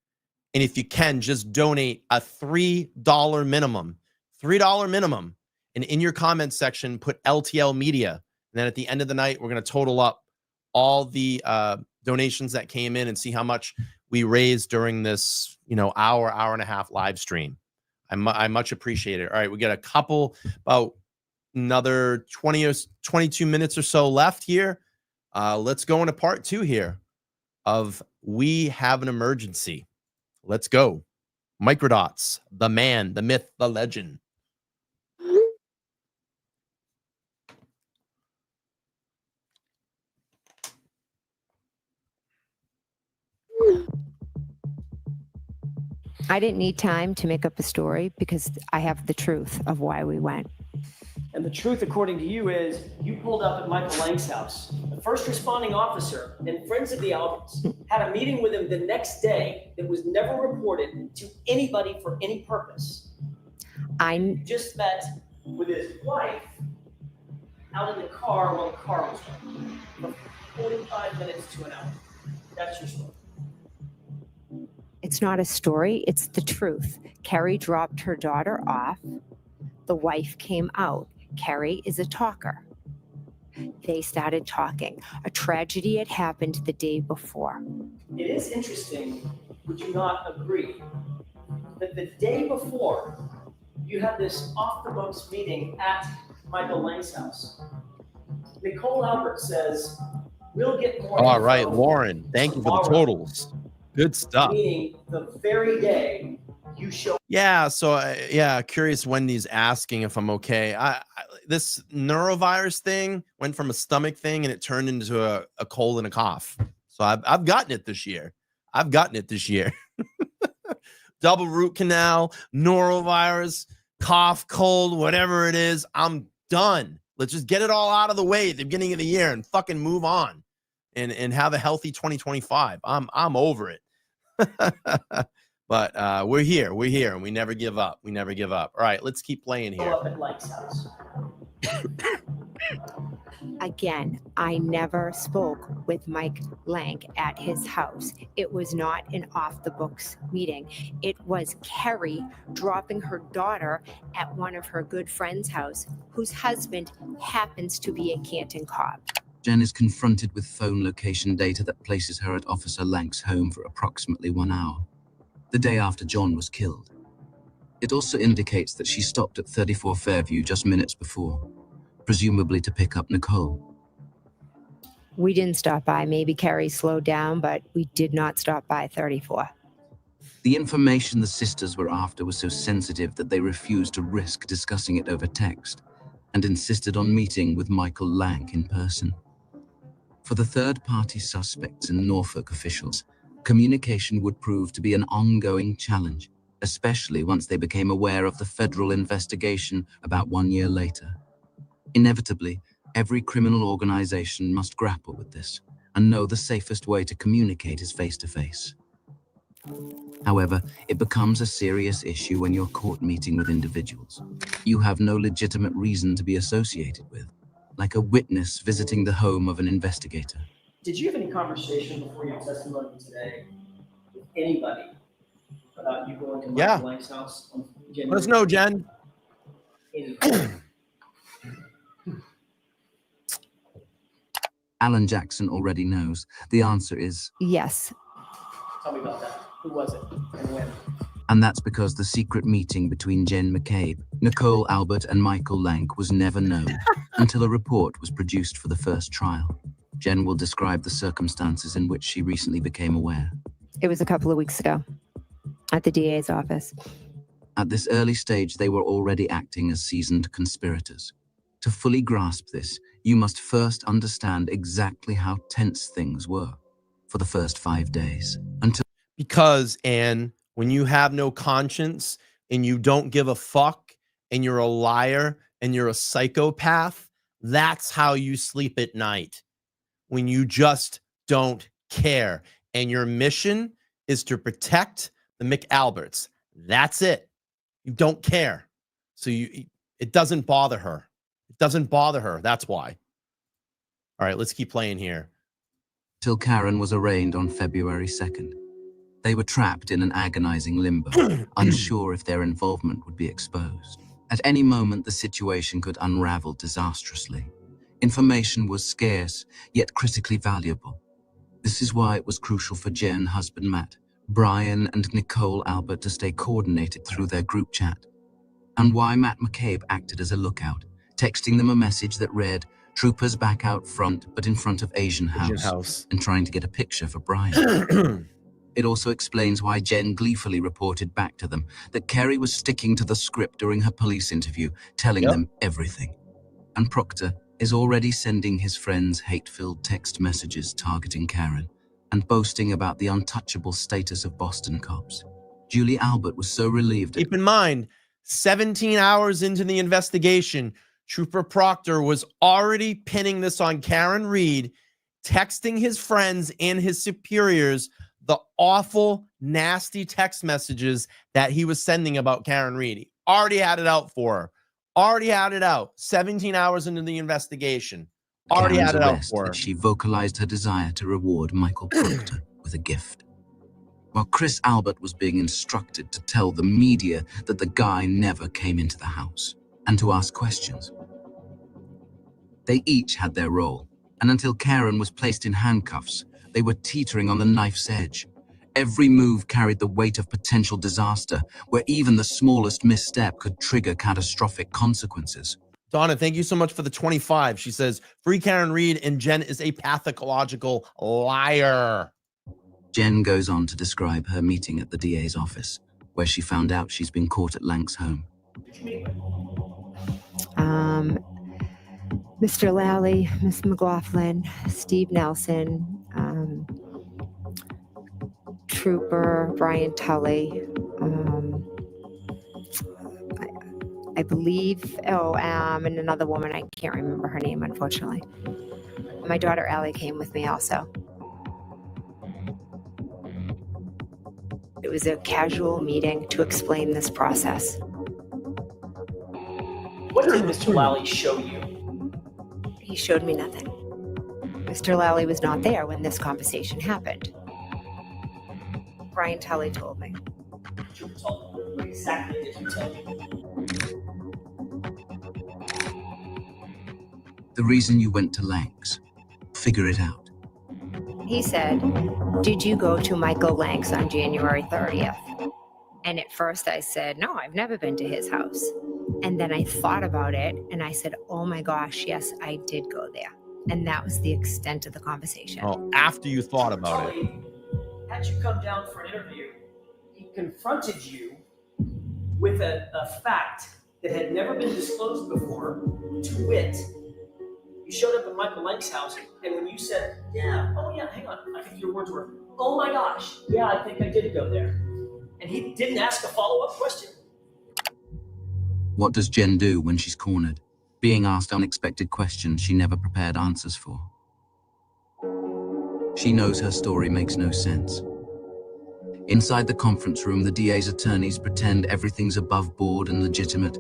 and if you can, just donate a $3 minimum. $3 minimum. And in your comments section, put LTL Media. And then at the end of the night, we're going to total up all the donations that came in and see how much we raised during this, hour and a half live stream. I much appreciate it. All right, we got a couple, about another 20 or 22 minutes or so left here. Let's go into part 2 here of We Have an Emergency. Let's go. Microdots, the man, the myth, the legend. I didn't need time to make up a story because I have the truth of why we went. And the truth, according to you, is you pulled up at Michael Lang's house. The first responding officer and friends of the Alberts had a meeting with him the next day that was never reported to anybody for any purpose. You just met with his wife out in the car while the car was running for 45 minutes to an hour. That's your story. It's not a story, it's the truth. Carrie dropped her daughter off. The wife came out. Carrie is a talker. They started talking. A tragedy had happened the day before. It is interesting, would you not agree, that the day before you had this off-the-books meeting at Michael Lang's house. Nicole Albert says, we'll get more. All right, Lauren, thank you for the totals. Good stuff. Meaning the very day you show. Yeah, so curious Wendy's asking if I'm okay. This neurovirus thing went from a stomach thing and it turned into a cold and a cough. So I've gotten it this year. Double root canal, norovirus, cough, cold, whatever it is. I'm done. Let's just get it all out of the way at the beginning of the year and fucking move on and have a healthy 2025. I'm over it. But we're here, and we never give up. All right, let's keep playing here. Again, I never spoke with Mike Lang at his house. It was not an off-the-books meeting. It was Carrie dropping her daughter at one of her good friends' house, whose husband happens to be a Canton cop. Jen is confronted with phone location data that places her at Officer Lank's home for approximately 1 hour, the day after John was killed. It also indicates that she stopped at 34 Fairview just minutes before, presumably to pick up Nicole. We didn't stop by. Maybe Carrie slowed down, but we did not stop by 34. The information the sisters were after was so sensitive that they refused to risk discussing it over text and insisted on meeting with Michael Lank in person. For the third-party suspects and Norfolk officials, communication would prove to be an ongoing challenge, especially once they became aware of the federal investigation about 1 year later. Inevitably, every criminal organization must grapple with this and know the safest way to communicate is face-to-face. However, it becomes a serious issue when you're caught meeting with individuals you have no legitimate reason to be associated with, like a witness visiting the home of an investigator. Did you have any conversation before your testimony today with anybody about you going to Michael Lank's house on January? Let us know, Jen. Alan Jackson already knows. The answer is yes. Tell me about that. Who was it and when? And that's because the secret meeting between Jen McCabe, Nicole Albert, and Michael Lank was never known until a report was produced for the first trial. Jen will describe the circumstances in which she recently became aware. It was a couple of weeks ago at the DA's office. At this early stage, they were already acting as seasoned conspirators. To fully grasp this, you must first understand exactly how tense things were for the first 5 days. Because, Anne, when you have no conscience and you don't give a fuck and you're a liar and you're a psychopath, that's how you sleep at night. When you just don't care. And your mission is to protect the McAlberts. That's it. You don't care. So it doesn't bother her. It doesn't bother her. That's why. All right, let's keep playing here. Till Karen was arraigned on February 2nd. They were trapped in an agonizing limbo, unsure if their involvement would be exposed. At any moment, the situation could unravel disastrously. Information was scarce, yet critically valuable. This is why it was crucial for Jen, husband Matt, Brian, and Nicole Albert to stay coordinated through their group chat, and why Matt McCabe acted as a lookout, texting them a message that read, "Troopers back out front, but in front of Asian house," and trying to get a picture for Brian. It also explains why Jen gleefully reported back to them that Kerry was sticking to the script during her police interview, telling them everything. And Proctor is already sending his friends hate-filled text messages targeting Karen and boasting about the untouchable status of Boston cops. Julie Albert was so relieved. Keep in mind, 17 hours into the investigation, Trooper Proctor was already pinning this on Karen Reed, texting his friends and his superiors the awful, nasty text messages that he was sending about Karen Reed. He already had it out for her. Already had it out. 17 hours into the investigation. Already Karen's had it out arrest for her. that she vocalized her desire to reward Michael Proctor with a gift. While Chris Albert was being instructed to tell the media that the guy never came into the house and to ask questions. They each had their role, and until Karen was placed in handcuffs, they were teetering on the knife's edge. Every move carried the weight of potential disaster, where even the smallest misstep could trigger catastrophic consequences. Donna, thank you so much for the 25. She says, free Karen Reed, and Jen is a pathological liar. Jen goes on to describe her meeting at the DA's office, where she found out she's been caught at Lank's home. Mr. Lally, Miss McLaughlin, Steve Nelson, Trooper Brian Tully, I believe, and another woman, I can't remember her name, unfortunately. My daughter Allie came with me also. It was a casual meeting to explain this process. What did Mr. Lally show you? He showed me nothing. Mr. Lally was not there when this conversation happened. Brian Tully told me. What exactly did he tell you? The reason you went to Lank's. Figure it out. He said, did you go to Michael Lank's on January 30th? And at first I said, no, I've never been to his house. And then I thought about it and I said, oh my gosh, yes, I did go there. And that was the extent of the conversation. Oh, after you thought about it. Had you come down for an interview, he confronted you with a fact that had never been disclosed before, to wit, you showed up at Michael Lank's house, and when you said, yeah, oh yeah, hang on, I think your words were, oh my gosh, yeah, I think I did go there. And he didn't ask a follow-up question. What does Jen do when she's cornered, being asked unexpected questions she never prepared answers for? She knows her story makes no sense. Inside the conference room, the DA's attorneys pretend everything's above board and legitimate,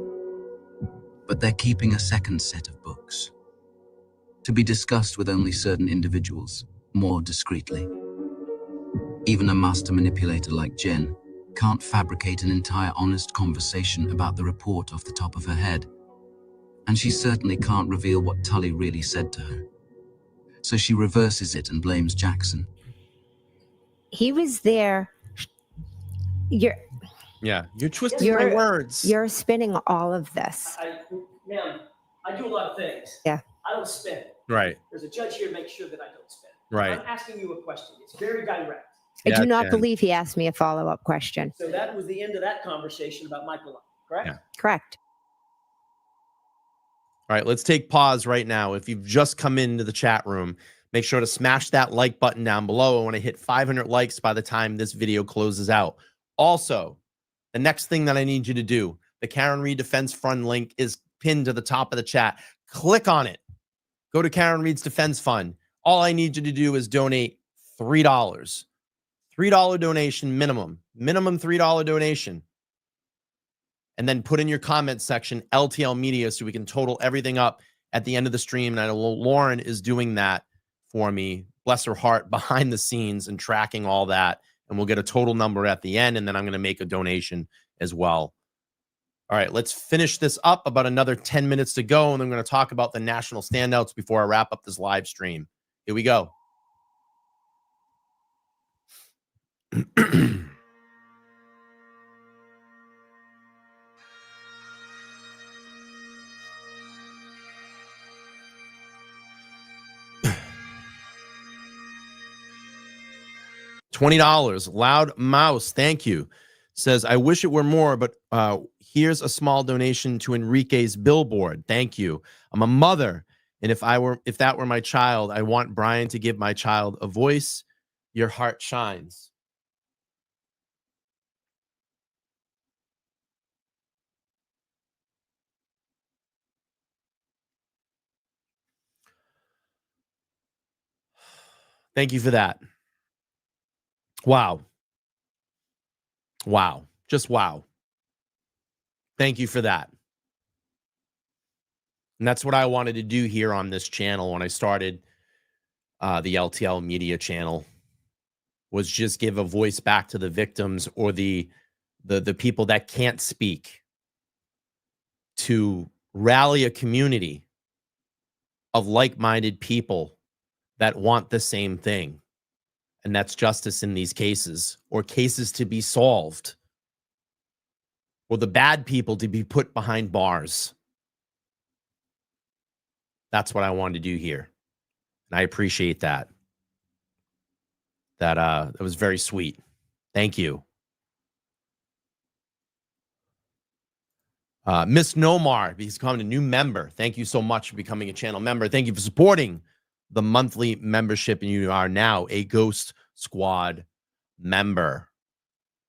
but they're keeping a second set of books, to be discussed with only certain individuals, more discreetly. Even a master manipulator like Jen can't fabricate an entire honest conversation about the report off the top of her head, and she certainly can't reveal what Tully really said to her. So she reverses it and blames Jackson. He was there. You're twisting my words. You're spinning all of this. Ma'am, I do a lot of things. Yeah. I don't spin. Right. There's a judge here to make sure that I don't spin. Right. I'm asking you a question. It's very direct. I do not believe he asked me a follow-up question. So that was the end of that conversation about Michael Lang, correct? Yeah. Correct. All right, let's take pause right now. If you've just come into the chat room, make sure to smash that like button down below. I want to hit 500 likes by the time this video closes out. Also, the next thing that I need you to do, the Karen Reed Defense Fund link is pinned to the top of the chat. Click on it. Go to Karen Reed's Defense Fund. All I need you to do is donate $3. $3 donation minimum. Minimum $3 donation. And then put in your comment section, LTL Media, so we can total everything up at the end of the stream. And I know Lauren is doing that for me. Bless her heart, behind the scenes and tracking all that. And we'll get a total number at the end. And then I'm going to make a donation as well. All right, let's finish this up. About another 10 minutes to go. And I'm going to talk about the national standouts before I wrap up this live stream. Here we go. $20. Loud Mouse, thank you. Says, I wish it were more, but here's a small donation to Enrique's billboard. Thank you. I'm a mother, and if that were my child, I want Brian to give my child a voice. Your heart shines. Thank you for that. Wow. Wow. Just wow. Thank you for that. And that's what I wanted to do here on this channel when I started the LTL Media channel, was just give a voice back to the victims or the people that can't speak, to rally a community of like-minded people that want the same thing. And that's justice in these cases, or cases to be solved, or the bad people to be put behind bars. That's what I wanted to do here. And I appreciate that. That was very sweet. Thank you. Miss Nomar, he's becoming a new member. Thank you so much for becoming a channel member. Thank you for supporting the monthly membership, and you are now a Ghost Squad member.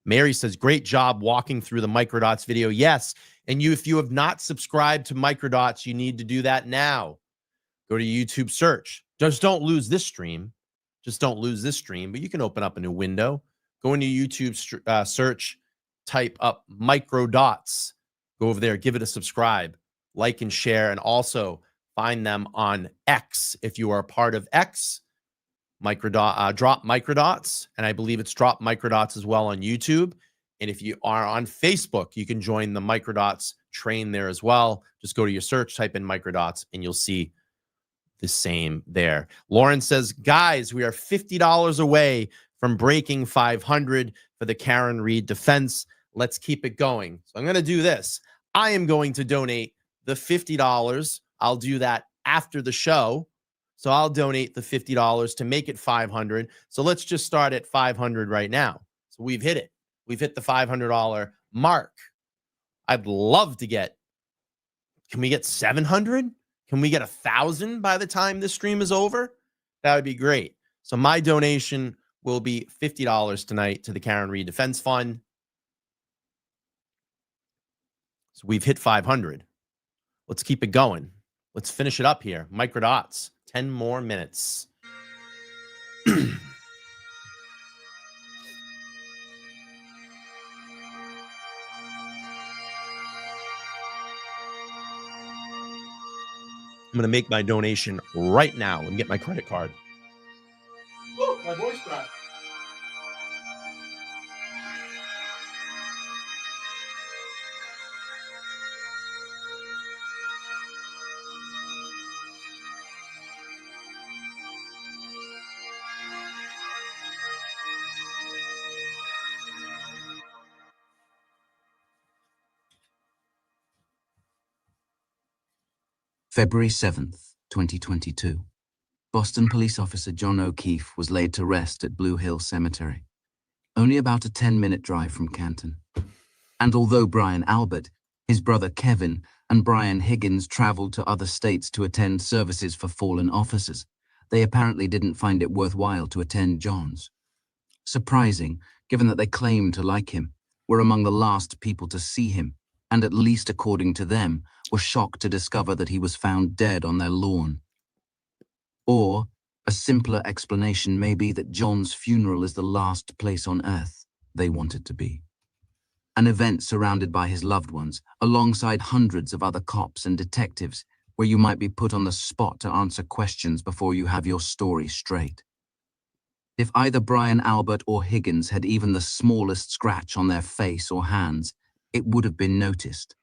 Mary says, great job walking through the Microdots video. Yes, and if you have not subscribed to Microdots, you need to do that now. Go to YouTube search. Just don't lose this stream. Just don't lose this stream, but you can open up a new window. Go into YouTube search, type up Microdots. Go over there, give it a subscribe, like and share, and also find them on X. If you are a part of X, Drop Microdots, and I believe it's Drop Microdots as well on YouTube. And if you are on Facebook, you can join the Microdots train there as well. Just go to your search, type in Microdots, and you'll see the same there. Lauren says, guys, we are $50 away from breaking 500 for the Karen Reed defense. Let's keep it going. So I'm going to do this. I am going to donate the $50. I'll do that after the show. So I'll donate the $50 to make it 500. So let's just start at 500 right now. So we've hit it. We've hit the $500 mark. I'd love to get, can we get 700? Can we get 1,000 by the time this stream is over? That would be great. So my donation will be $50 tonight to the Karen Reed Defense Fund. So we've hit 500. Let's keep it going. Let's finish it up here. Microdots, 10 more minutes. I'm going to make my donation right now and get my credit card. Oh, my voice cracked. February 7th, 2022. Boston police officer John O'Keefe was laid to rest at Blue Hill Cemetery, only about a 10-minute drive from Canton. And although Brian Albert, his brother Kevin, and Brian Higgins traveled to other states to attend services for fallen officers, they apparently didn't find it worthwhile to attend John's. Surprising, given that they claimed to like him, were among the last people to see him, and at least according to them, were shocked to discover that he was found dead on their lawn. Or, a simpler explanation may be that John's funeral is the last place on earth they wanted to be. An event surrounded by his loved ones, alongside hundreds of other cops and detectives, where you might be put on the spot to answer questions before you have your story straight. If either Brian Albert or Higgins had even the smallest scratch on their face or hands, it would have been noticed.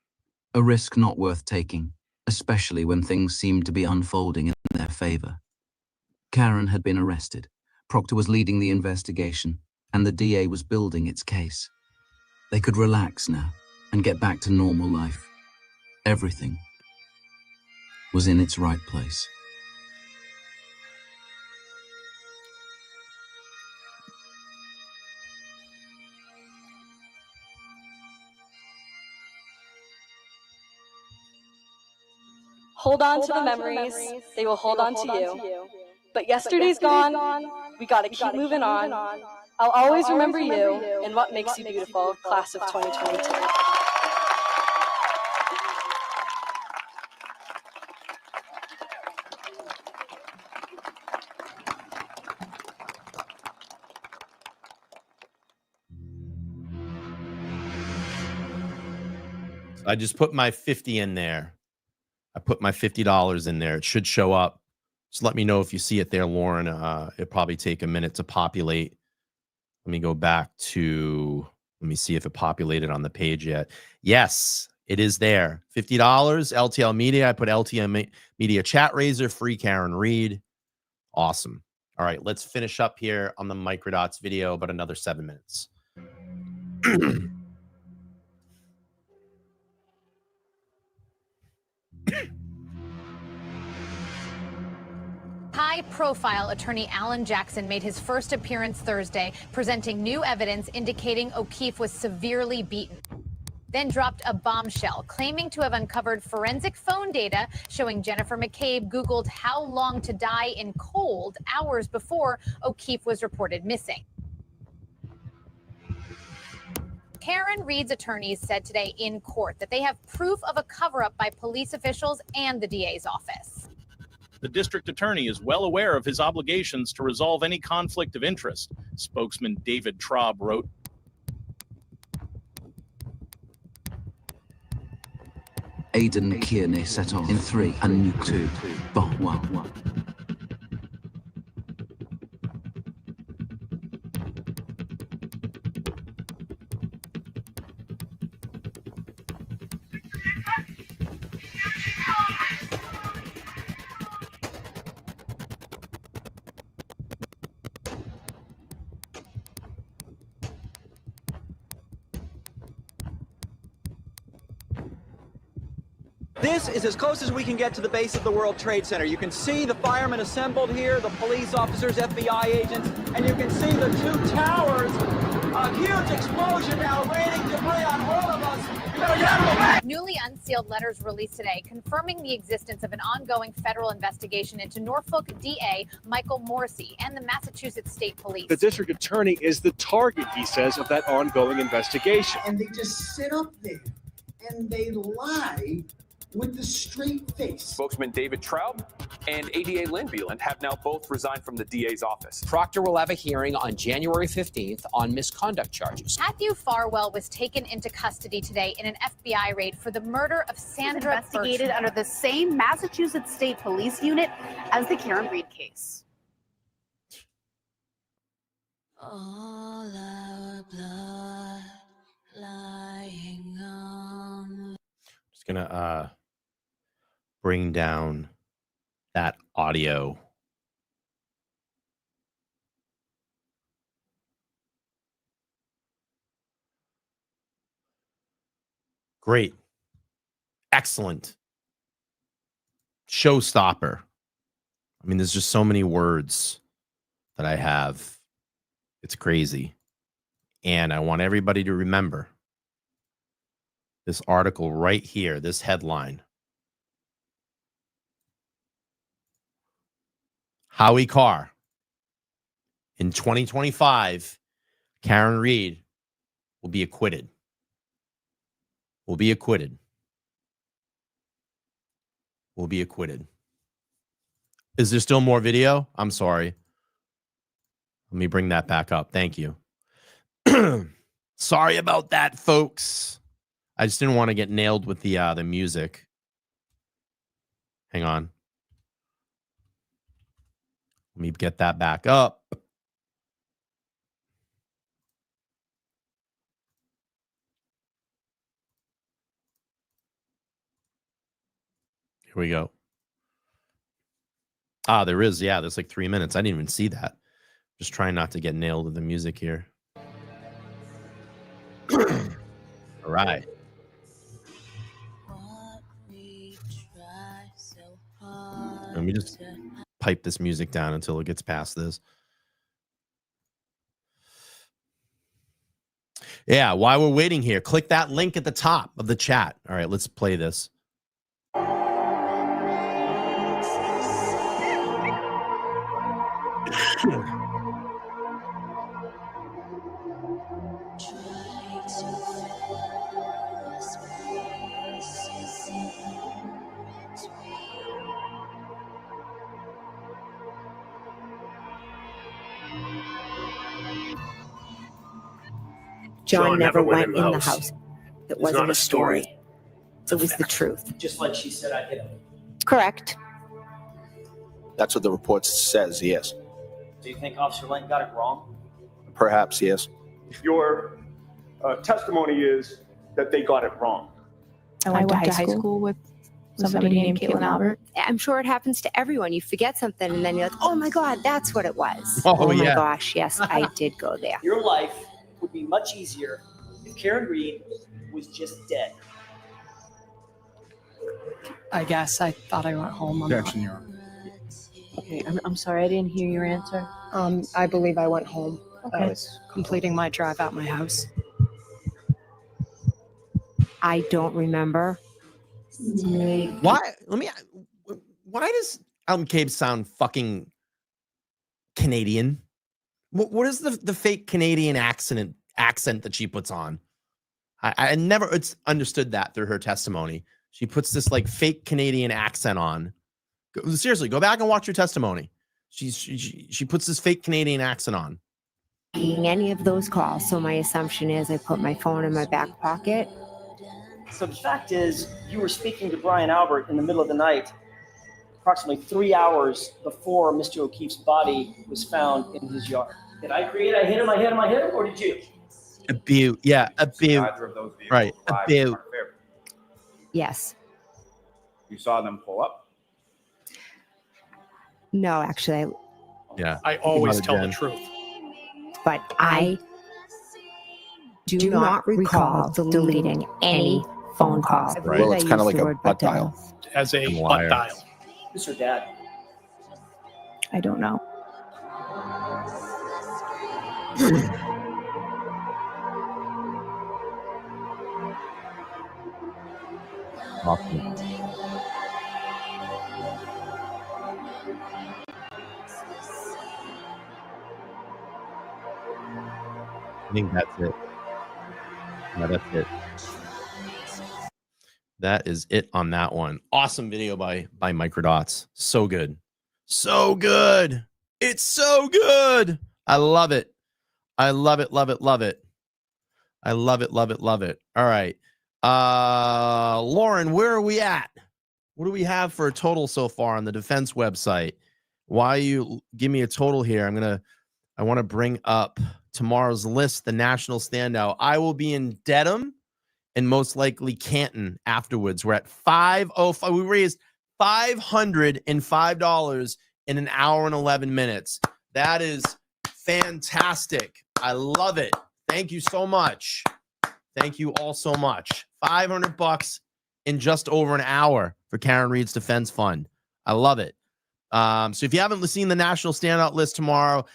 A risk not worth taking, especially when things seemed to be unfolding in their favor. Karen had been arrested, Proctor was leading the investigation, and the DA was building its case. They could relax now and get back to normal life. Everything was in its right place. Hold on to the memories, they will hold on to you. But yesterday's gone, we gotta keep moving on. I'll always remember you and what makes you beautiful, class of 2022. I just put my 50 in there. I put my $50 in there. It should show up. Just let me know if you see it there, Lauren. It'll probably take a minute to populate. Let me go back to, let me see if it populated on the page yet. Yes, it is there. $50, LTL Media. I put LTL Media chat raiser, free Karen Reed. Awesome. All right, let's finish up here on the Microdots video, about another 7 minutes. High-profile attorney Alan Jackson made his first appearance Thursday, presenting new evidence indicating O'Keefe was severely beaten. Then dropped a bombshell, claiming to have uncovered forensic phone data showing Jennifer McCabe Googled how long to die in cold hours before O'Keefe was reported missing. Karen Reed's attorneys said today in court that they have proof of a cover-up by police officials and the DA's office. The district attorney is well aware of his obligations to resolve any conflict of interest, spokesman David Traub wrote. Aidan Kearney set off in 3 and nuke 2, bomb 1. This is as close as we can get to the base of the World Trade Center. You can see the firemen assembled here, the police officers, FBI agents, and you can see the 2 towers A huge explosion now, raining debris on all of us. You better get out of the way! Newly unsealed letters released today confirming the existence of an ongoing federal investigation into Norfolk DA Michael Morrissey and the Massachusetts State Police. The district attorney is the target, he says, of that ongoing investigation. And they just sit up there and they lie with the straight face. Spokesman David Traub and ADA Lynn Beeland have now both resigned from the DA's office. Proctor will have a hearing on January 15th on misconduct charges. Matthew Farwell was taken into custody today in an FBI raid for the murder of Sandra investigated under the same Massachusetts State Police unit as the Karen Reed case. All our blood lying on. Just gonna bring down that audio. Great. Excellent. Showstopper. I mean, there's just so many words that I have. It's crazy. And I want everybody to remember this article right here, this headline. Howie Carr. In 2025, Karen Reed will be acquitted. Will be acquitted. Will be acquitted. Is there still more video? I'm sorry. Let me bring that back up. Thank you. Sorry about that, folks. I just didn't want to get nailed with the music. Hang on. Let me get that back up. Here we go. Ah, there is. Yeah, there's like 3 minutes. I didn't even see that. Just trying not to get nailed with the music here. All right. Let me just pipe this music down until it gets past this. Yeah, while we're waiting here, click that link at the top of the chat. All right, let's play this. John never went in the house. It wasn't a story. It was the truth. Just like she said, I hit him. Correct. That's what the report says, yes. Do you think Officer Lane got it wrong? Perhaps, yes. Your testimony is that they got it wrong. I went to high school with somebody named Caitlin Albert. I'm sure it happens to everyone. You forget something and then you're like, oh my God, that's what it was. Oh, my yeah. gosh, yes, I did go there. Your life would be much easier if Karen Reed was just dead. I guess I thought I went home. Objection, Your Honor. Okay, I'm sorry, I didn't hear your answer. I believe I went home. Okay. I was completing my drive out my house. I don't remember. Why? Why does Cabe sound fucking Canadian? What is the fake Canadian accent that she puts on? I never understood that through her testimony. She puts this like fake Canadian accent on. Seriously, go back and watch her testimony. She puts this fake Canadian accent on. Any of those calls. So my assumption is I put my phone in my back pocket. So the fact is, you were speaking to Brian Albert in the middle of the night, approximately 3 hours before Mr. O'Keefe's body was found in his yard. Did I create, I hit him, or did you? Abuse. Yeah, abuse. Neither of those vehicles Right. arrived in Abuse. front of Fairview. Yes. You saw them pull up? No, actually, Yeah. I always tell the truth. but I do not recall deleting any phone calls. I believe Well, I it's kind of used like the a word butt dial. As a Liar. butt dial. Who's her dad? I don't know. Awesome. I think that's it. Yeah, that's it. That is it on that one. Awesome video by Microdots. So good. So good. It's so good. I love it. I love it, love it, love it. I love it, love it, love it. All right. Lauren, where are we at? What do we have for a total so far on the defense website? Why you give me a total here? I want to bring up tomorrow's list, the national standout. I will be in Dedham and most likely Canton afterwards. We're at 505. We raised $505 in an hour and 11 minutes. That is fantastic. I love it. Thank you so much. Thank you all so much. $500 in just over an hour for Karen Reed's Defense Fund. I love it. So if you haven't seen the national standout list tomorrow,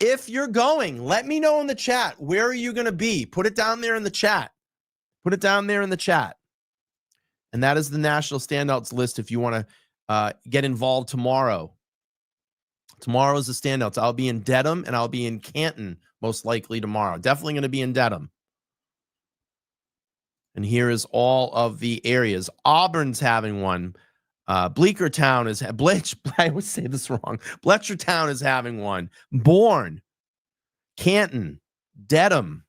if you're going, let me know in the chat. Where are you going to be? Put it down there in the chat. Put it down there in the chat. And that is the national standouts list if you want to get involved tomorrow. Tomorrow is the standouts. I'll be in Dedham and I'll be in Canton most likely tomorrow. Definitely going to be in Dedham. And here is all of the areas. Auburn's having one. Bleekertown is I would say this wrong. Bletchertown is having one. Bourne, Canton, Dedham,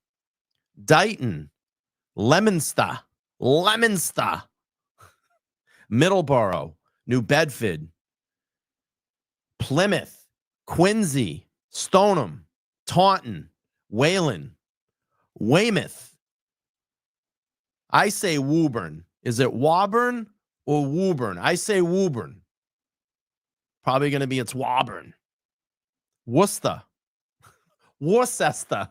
Dighton, Leominster, Middleborough, New Bedford, Plymouth, Quincy, Stoneham, Taunton, Wayland, Weymouth. I say Woburn. Is it Woburn or Woburn? I say Woburn. Probably going to be it's Woburn. Worcester. Worcester.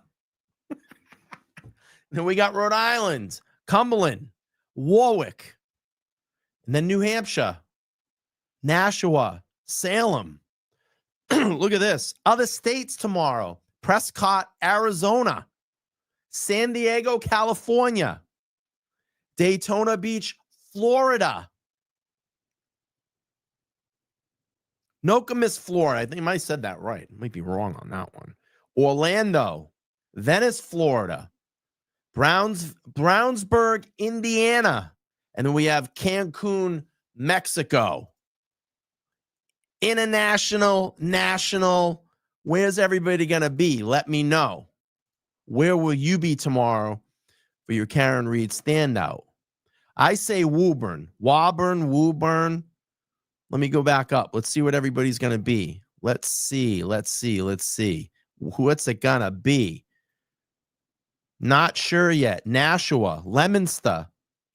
Then we got Rhode Island, Cumberland, Warwick, and then New Hampshire, Nashua, Salem. Look at this. Other states tomorrow. Prescott, Arizona, San Diego, California, Daytona Beach, Florida, Nokomis, Florida. I think I might have said that right. I might be wrong on that one. Orlando, Venice, Florida, Brownsburg, Indiana, and then we have Cancun, Mexico. International, national. Where's everybody going to be? Let me know. Where will you be tomorrow for your Karen Reed standout? I say Woburn. Woburn. Let me go back up. Let's see what everybody's going to be. Let's see. What's it going to be? Not sure yet. Nashua, Leominster,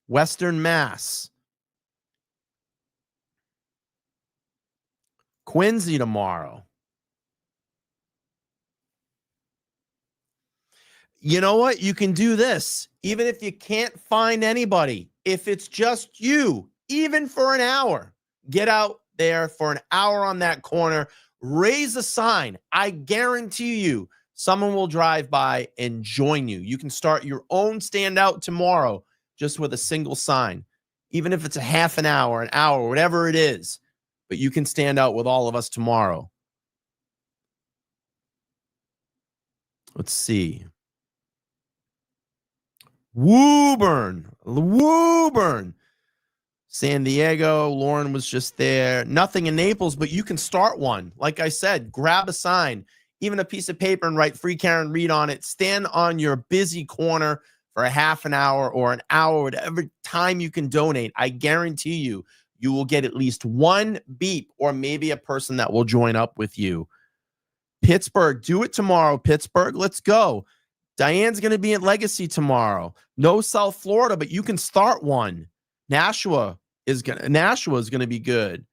Western Mass, Quincy tomorrow. You know what? You can do this. Even if you can't find anybody, if it's just you, even for an hour, get out there for an hour on that corner, raise a sign. I guarantee you someone will drive by and join you. You can start your own standout tomorrow just with a single sign, even if it's a half an hour, whatever it is. But you can stand out with all of us tomorrow. Let's see. Woburn. San Diego. Lauren was just there. Nothing in Naples, but you can start one. Like I said, grab a sign, even a piece of paper, and write Free Karen Reed on it. Stand on your busy corner for a half an hour or an hour, whatever time you can donate. I guarantee you, you will get at least one beep or maybe a person that will join up with you. Pittsburgh, do it tomorrow. Pittsburgh, let's go. Diane's going to be at Legacy tomorrow. No South Florida, but you can start one. Nashua is going to be good.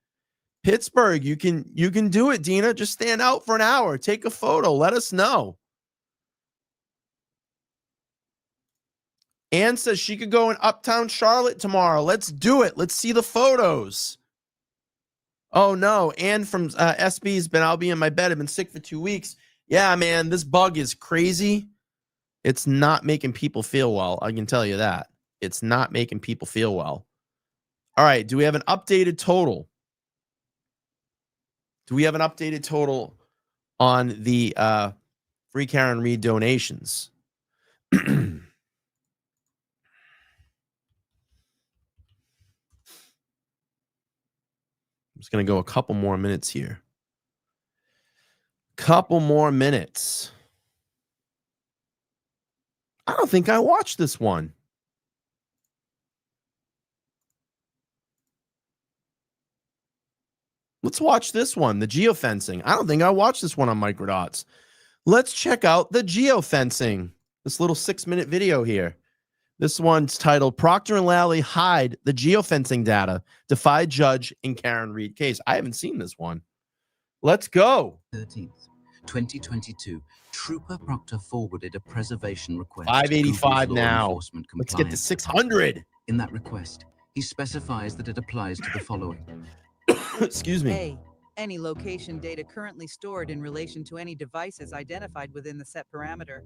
Pittsburgh, you can do it, Dina. Just stand out for an hour. Take a photo. Let us know. Ann says she could go in Uptown Charlotte tomorrow. Let's do it. Let's see the photos. Oh, no. Ann from SB's I'll be in my bed. I've been sick for 2 weeks. Yeah, man, this bug is crazy. It's not making people feel well. I can tell you that. It's not making people feel well. All right. Do we have an updated total? Do we have an updated total on the Free Karen Reed donations? I'm just going to go a couple more minutes here. Couple more minutes. I don't think I watched this one. Let's watch this one, the geofencing. I don't think I watched this one on Microdots. Let's check out the geofencing. This little 6-minute video here. This one's titled Procter & Lally Hide the Geofencing Data, Defy Judge in Karen Reed Case. I haven't seen this one. Let's go. 13th, 2022, Trooper Proctor forwarded a preservation request. 585 to Google's law now. enforcement Let's get to compliance 600. In that request, he specifies that it applies to the following. Excuse me. A, any location data currently stored in relation to any devices identified within the set parameter.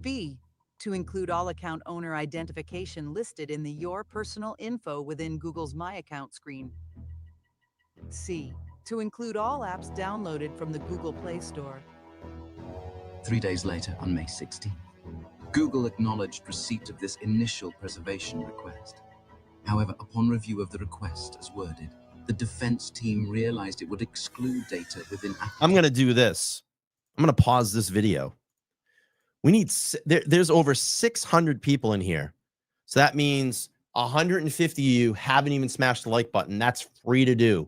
B, to include all account owner identification listed in the Your Personal Info within Google's My Account screen. C, to include all apps downloaded from the Google Play Store. 3 days later, on May 16th, Google acknowledged receipt of this initial preservation request. However, upon review of the request as worded, the defense team realized it would exclude data within... I'm going to do this. I'm going to pause this video. We need... There's over 600 people in here. So that means 150 of you haven't even smashed the like button. That's free to do.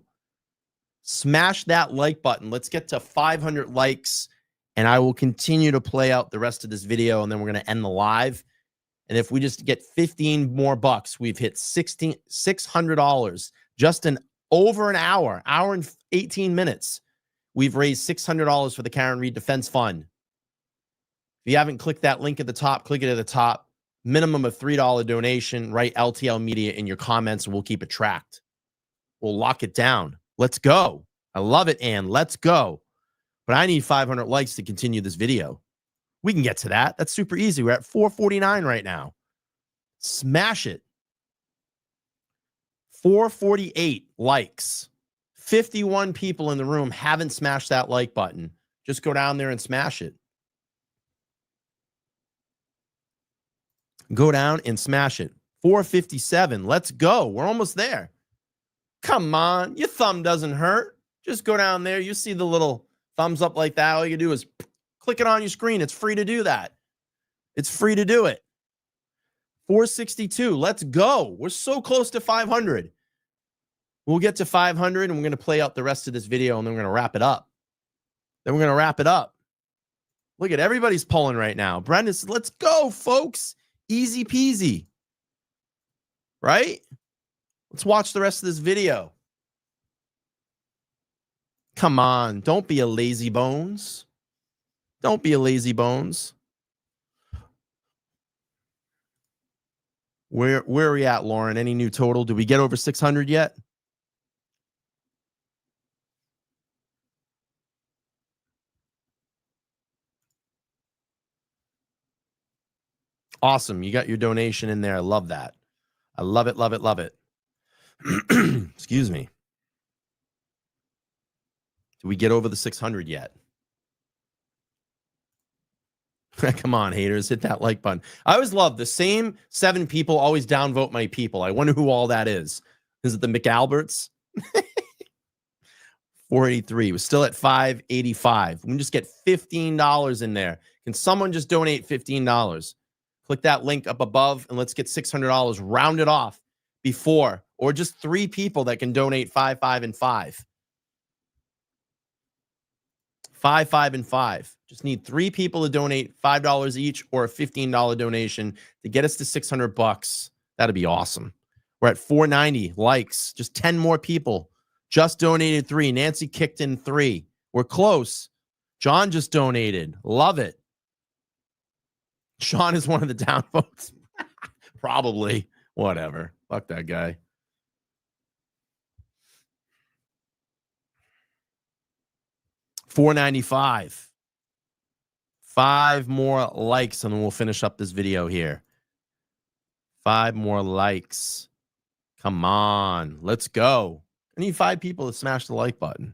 Smash that like button. Let's get to 500 likes, and I will continue to play out the rest of this video, and then we're going to end the live. And if we just get 15 more bucks, we've hit $600 just in over an hour and 18 minutes. We've raised $600 for the Karen Reed Defense Fund. If you haven't clicked that link at the top, click it at the top. Minimum of $3 donation. Write LTL Media in your comments, and we'll keep it tracked. We'll lock it down. Let's go. I love it, Ann. Let's go. But I need 500 likes to continue this video. We can get to that. That's super easy. We're at 449 right now. Smash it. 448 likes. 51 people in the room haven't smashed that like button. Just go down there and smash it. Go down and smash it. 457. Let's go. We're almost there. Come on. Your thumb doesn't hurt. Just go down there. You see the little thumbs up like that. All you do is click it on your screen. It's free to do that. It's free to do it. 462. Let's go. We're so close to 500. We'll get to 500, and we're going to play out the rest of this video, and then we're going to wrap it up. Look at everybody's pulling right now. Brendan says, let's go, folks. Easy peasy. Right? Let's watch the rest of this video. Come on. Don't be a lazy bones. Don't be a lazy bones. Where are we at, Lauren? Any new total? Did we get over 600 yet? Awesome. You got your donation in there. I love that. I love it, love it, love it. Excuse me. Did we get over the 600 yet? Come on, haters. Hit that like button. I always love the same 7 people always downvote my people. I wonder who all that is. Is it the McAlberts? 483. We're still at 585. We can just get $15 in there. Can someone just donate $15? Click that link up above, and let's get $600 rounded off before, or just 3 people that can donate 5, 5, and 5. 5, 5, and 5. Just need 3 people to donate $5 each, or a $15 donation to get us to 600 bucks. That'd be awesome. We're at 490 likes. Just 10 more people. Just donated 3. Nancy kicked in 3. We're close. John just donated. Love it. Sean is one of the downvotes. Probably. Whatever. Fuck that guy. $4.95. 5 more likes, and then we'll finish up this video here. 5 more likes. Come on. Let's go. I need 5 people to smash the like button.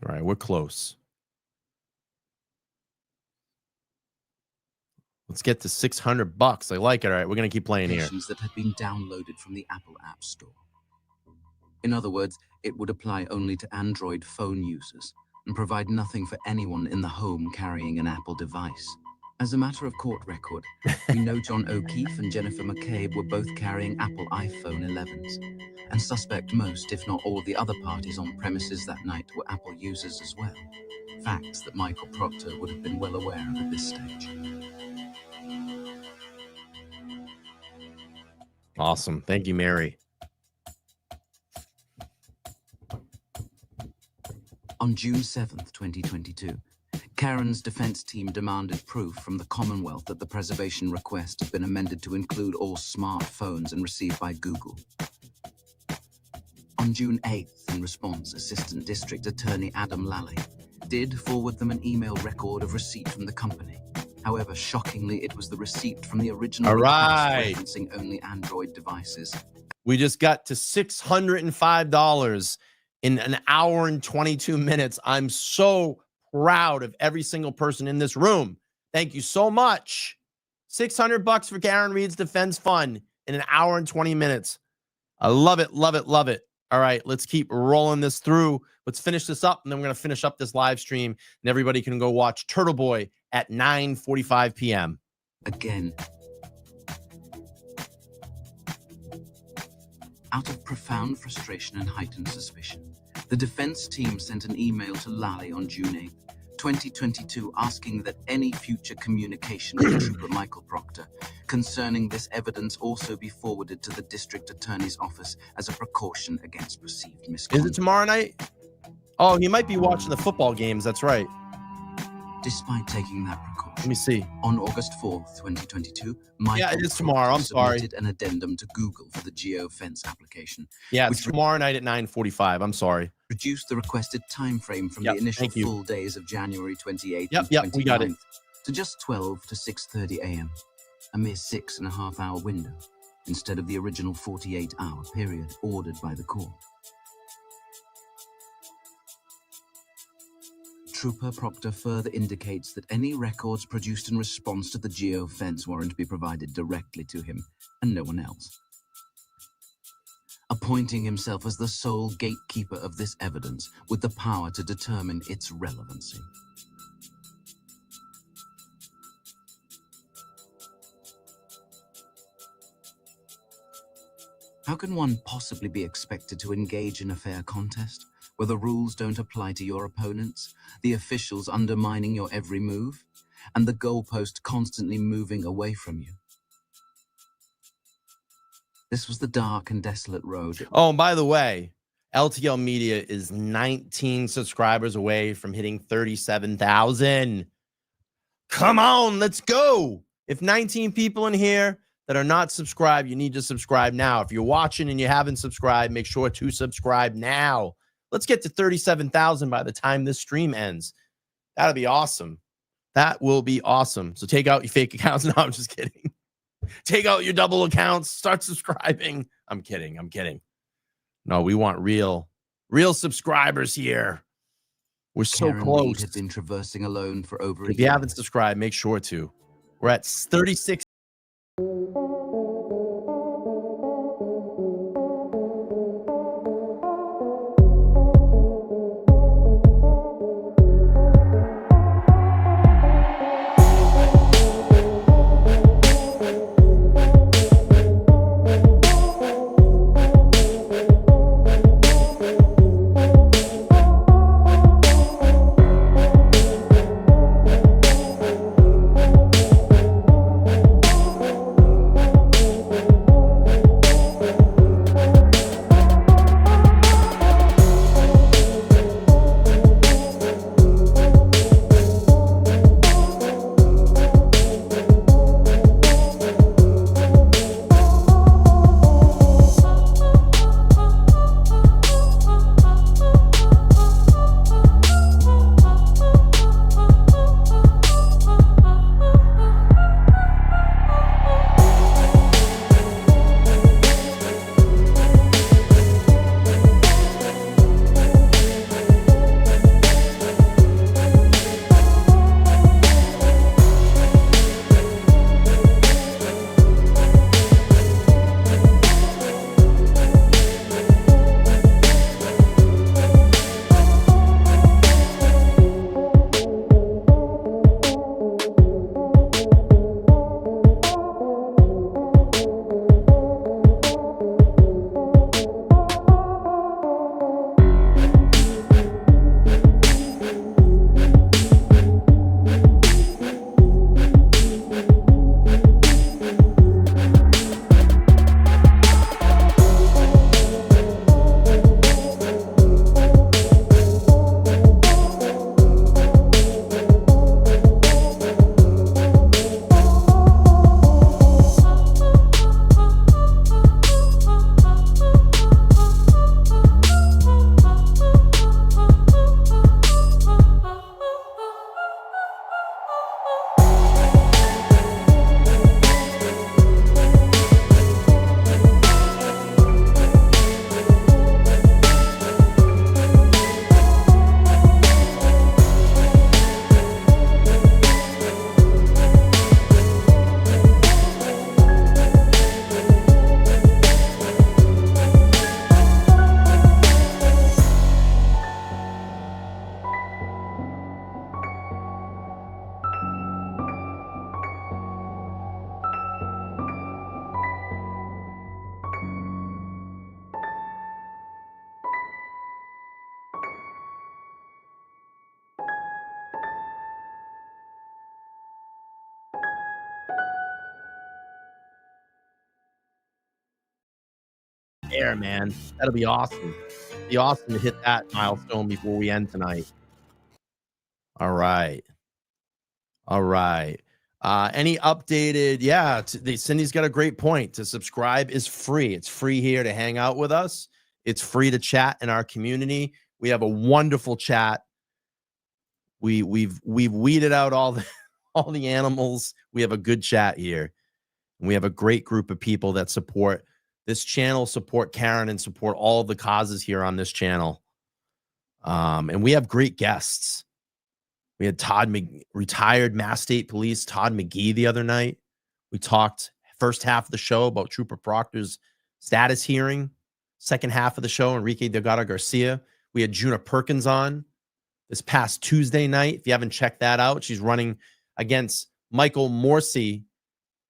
All right, we're close. Let's get to $600. I like it. All right, we're going to keep playing here. That had been downloaded from the Apple App Store. In other words, it would apply only to Android phone users and provide nothing for anyone in the home carrying an Apple device. As a matter of court record, we know John O'Keefe and Jennifer McCabe were both carrying Apple iPhone 11s, and suspect most, if not all, of the other parties on premises that night were Apple users as well. Facts that Michael Proctor would have been well aware of at this stage. Awesome. Thank you, Mary. On June 7th, 2022, Karen's defense team demanded proof from the Commonwealth that the preservation request had been amended to include all smartphones and received by Google. On June 8th, in response, Assistant District Attorney Adam Lally did forward them an email record of receipt from the company. However, shockingly, it was the receipt from the original request referencing only Android devices. We just got to $605 in an hour and 22 minutes. I'm so proud of every single person in this room. Thank you so much. $600 for Karen Reed's Defense Fund in an hour and 20 minutes. I love it, love it, love it. All right, let's keep rolling this through. Let's finish this up, and then we're going to finish up this live stream, and everybody can go watch Turtle Boy at 9:45 p.m. Again. Out of profound frustration and heightened suspicion, the defense team sent an email to Lally on June 8, 2022, asking that any future communication with Trooper Michael Proctor concerning this evidence also be forwarded to the district attorney's office as a precaution against perceived misconduct. Is it tomorrow night? Oh, he might be watching the football games. That's right. Despite taking that precaution, let me see. On August 4th, 2022, Michael it is tomorrow. I'm sorry. Submitted an addendum to Google for the geofence application. Yeah, it's tomorrow night at 9:45. I'm sorry. Reduced the requested time frame from the initial full days of January 28th and 29th we got it. to just 12 to 6:30 a.m., a mere 6.5-hour window, instead of the original 48-hour period ordered by the court. Trooper Proctor further indicates that any records produced in response to the geofence warrant be provided directly to him and no one else, appointing himself as the sole gatekeeper of this evidence with the power to determine its relevancy. How can one possibly be expected to engage in a fair contest where the rules don't apply to your opponents, the officials undermining your every move, and the goalpost constantly moving away from you? This was the dark and desolate road. Oh, and by the way, LTL Media is 19 subscribers away from hitting 37,000. Come on, let's go. If 19 people in here that are not subscribed, you need to subscribe now. If you're watching and you haven't subscribed, make sure to subscribe now. Let's get to 37,000 by the time this stream ends. That'll be awesome. That will be awesome. So take out your fake accounts. No, I'm just kidding. Take out your double accounts. Start subscribing. I'm kidding. I'm kidding. No, we want real subscribers here. We're so Karen close. Reed had been traversing alone for over a year. If you haven't subscribed, make sure to. We're at 36. there, man. That'll be awesome. Be awesome to hit that milestone before we end tonight. All right. All right. Any updated? Yeah, Cindy's got a great point. To subscribe is free. It's free here to hang out with us. It's free to chat in our community. We have a wonderful chat. We've weeded out all the animals. We have a good chat here. And we have a great group of people that support this channel, support Karen, and support all the causes here on this channel. And we have great guests. We had retired Mass State Police Todd McGee the other night. We talked first half of the show about Trooper Proctor's status hearing. Second half of the show, Enrique Delgado Garcia. We had Juna Perkins on this past Tuesday night. If you haven't checked that out, she's running against Michael Morsi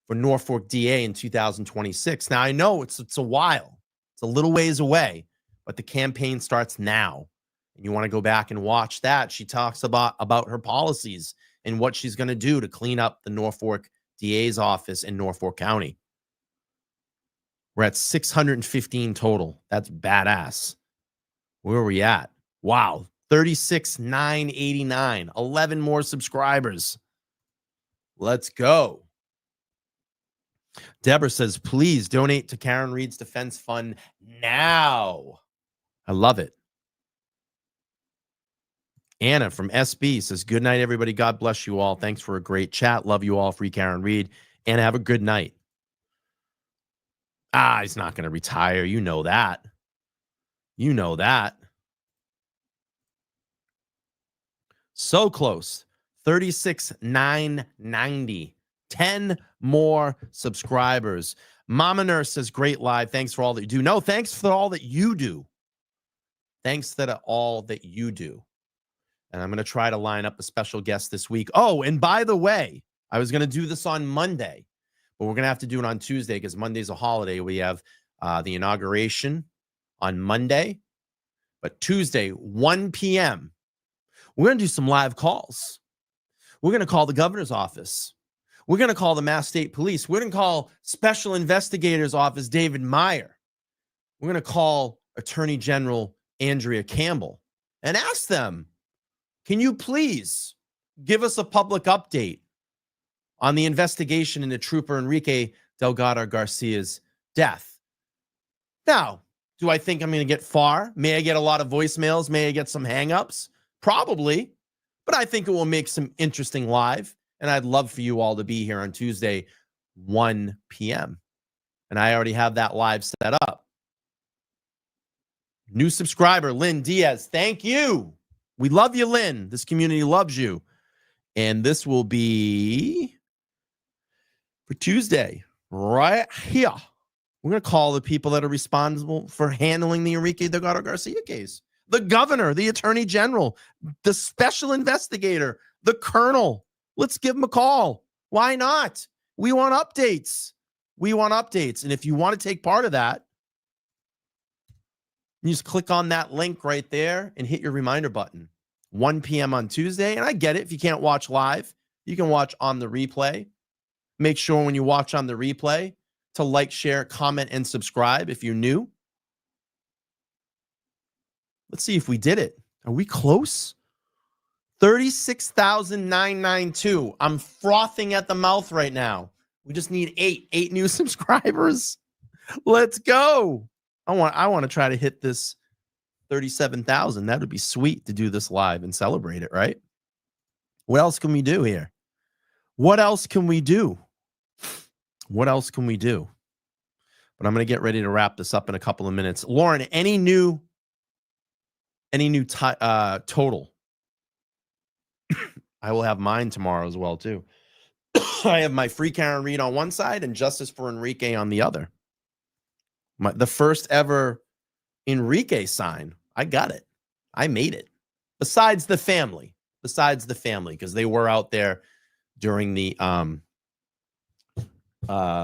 for Norfolk DA in 2026. Now, I know it's a while. It's a little ways away, but the campaign starts now. And you want to go back and watch that. She talks about her policies and what she's going to do to clean up the Norfolk DA's office in Norfolk County. We're at 615 total. That's badass. Where are we at? Wow. 36,989. 11 more subscribers. Let's go. Deborah says, please donate to Karen Reed's Defense Fund now. I love it. Anna from SB says, good night, everybody. God bless you all. Thanks for a great chat. Love you all. Free Karen Reed. And have a good night. He's not going to retire. You know that. You know that. So close. 36,990. 10 more subscribers. Mama Nurse says, great live. Thanks for all that you do. No, thanks for all that you do. Thanks for all that you do. And I'm going to try to line up a special guest this week. Oh, and by the way, I was going to do this on Monday, but we're going to have to do it on Tuesday because Monday's a holiday. We have the inauguration on Monday, but Tuesday, 1 p.m., we're going to do some live calls. We're going to call the governor's office. We're going to call the Mass State Police. We're going to call Special Investigator's Office David Meyer. We're going to call Attorney General Andrea Campbell and ask them, can you please give us a public update on the investigation into Trooper Enrique Delgado Garcia's death? Now, do I think I'm going to get far? May I get a lot of voicemails? May I get some hangups? Probably, but I think it will make some interesting live, and I'd love for you all to be here on Tuesday, 1 p.m., and I already have that live set up. New subscriber, Lynn Diaz, thank you. We love you, Lynn. This community loves you. And this will be for Tuesday, right here. We're going to call the people that are responsible for handling the Enrique Delgado Garcia case. The governor, the attorney general, the special investigator, the colonel. Let's give them a call. Why not? We want updates. We want updates. And if you want to take part of that, you just click on that link right there and hit your reminder button. 1 p.m. on Tuesday. And I get it. If you can't watch live, you can watch on the replay. Make sure when you watch on the replay to like, share, comment, and subscribe if you're new. Let's see if we did it. Are we close? 36,992. I'm frothing at the mouth right now. We just need eight new subscribers. Let's go. I want to try to hit this 37,000. That would be sweet to do this live and celebrate it, right? What else can we do here? What else can we do? What else can we do? But I'm going to get ready to wrap this up in a couple of minutes. Lauren, any new total? I will have mine tomorrow as well, too. I have my Free Karen Reed on one side and Justice for Enrique on the other. The first ever Enrique sign. I got it. I made it. Besides the family, because they were out there during the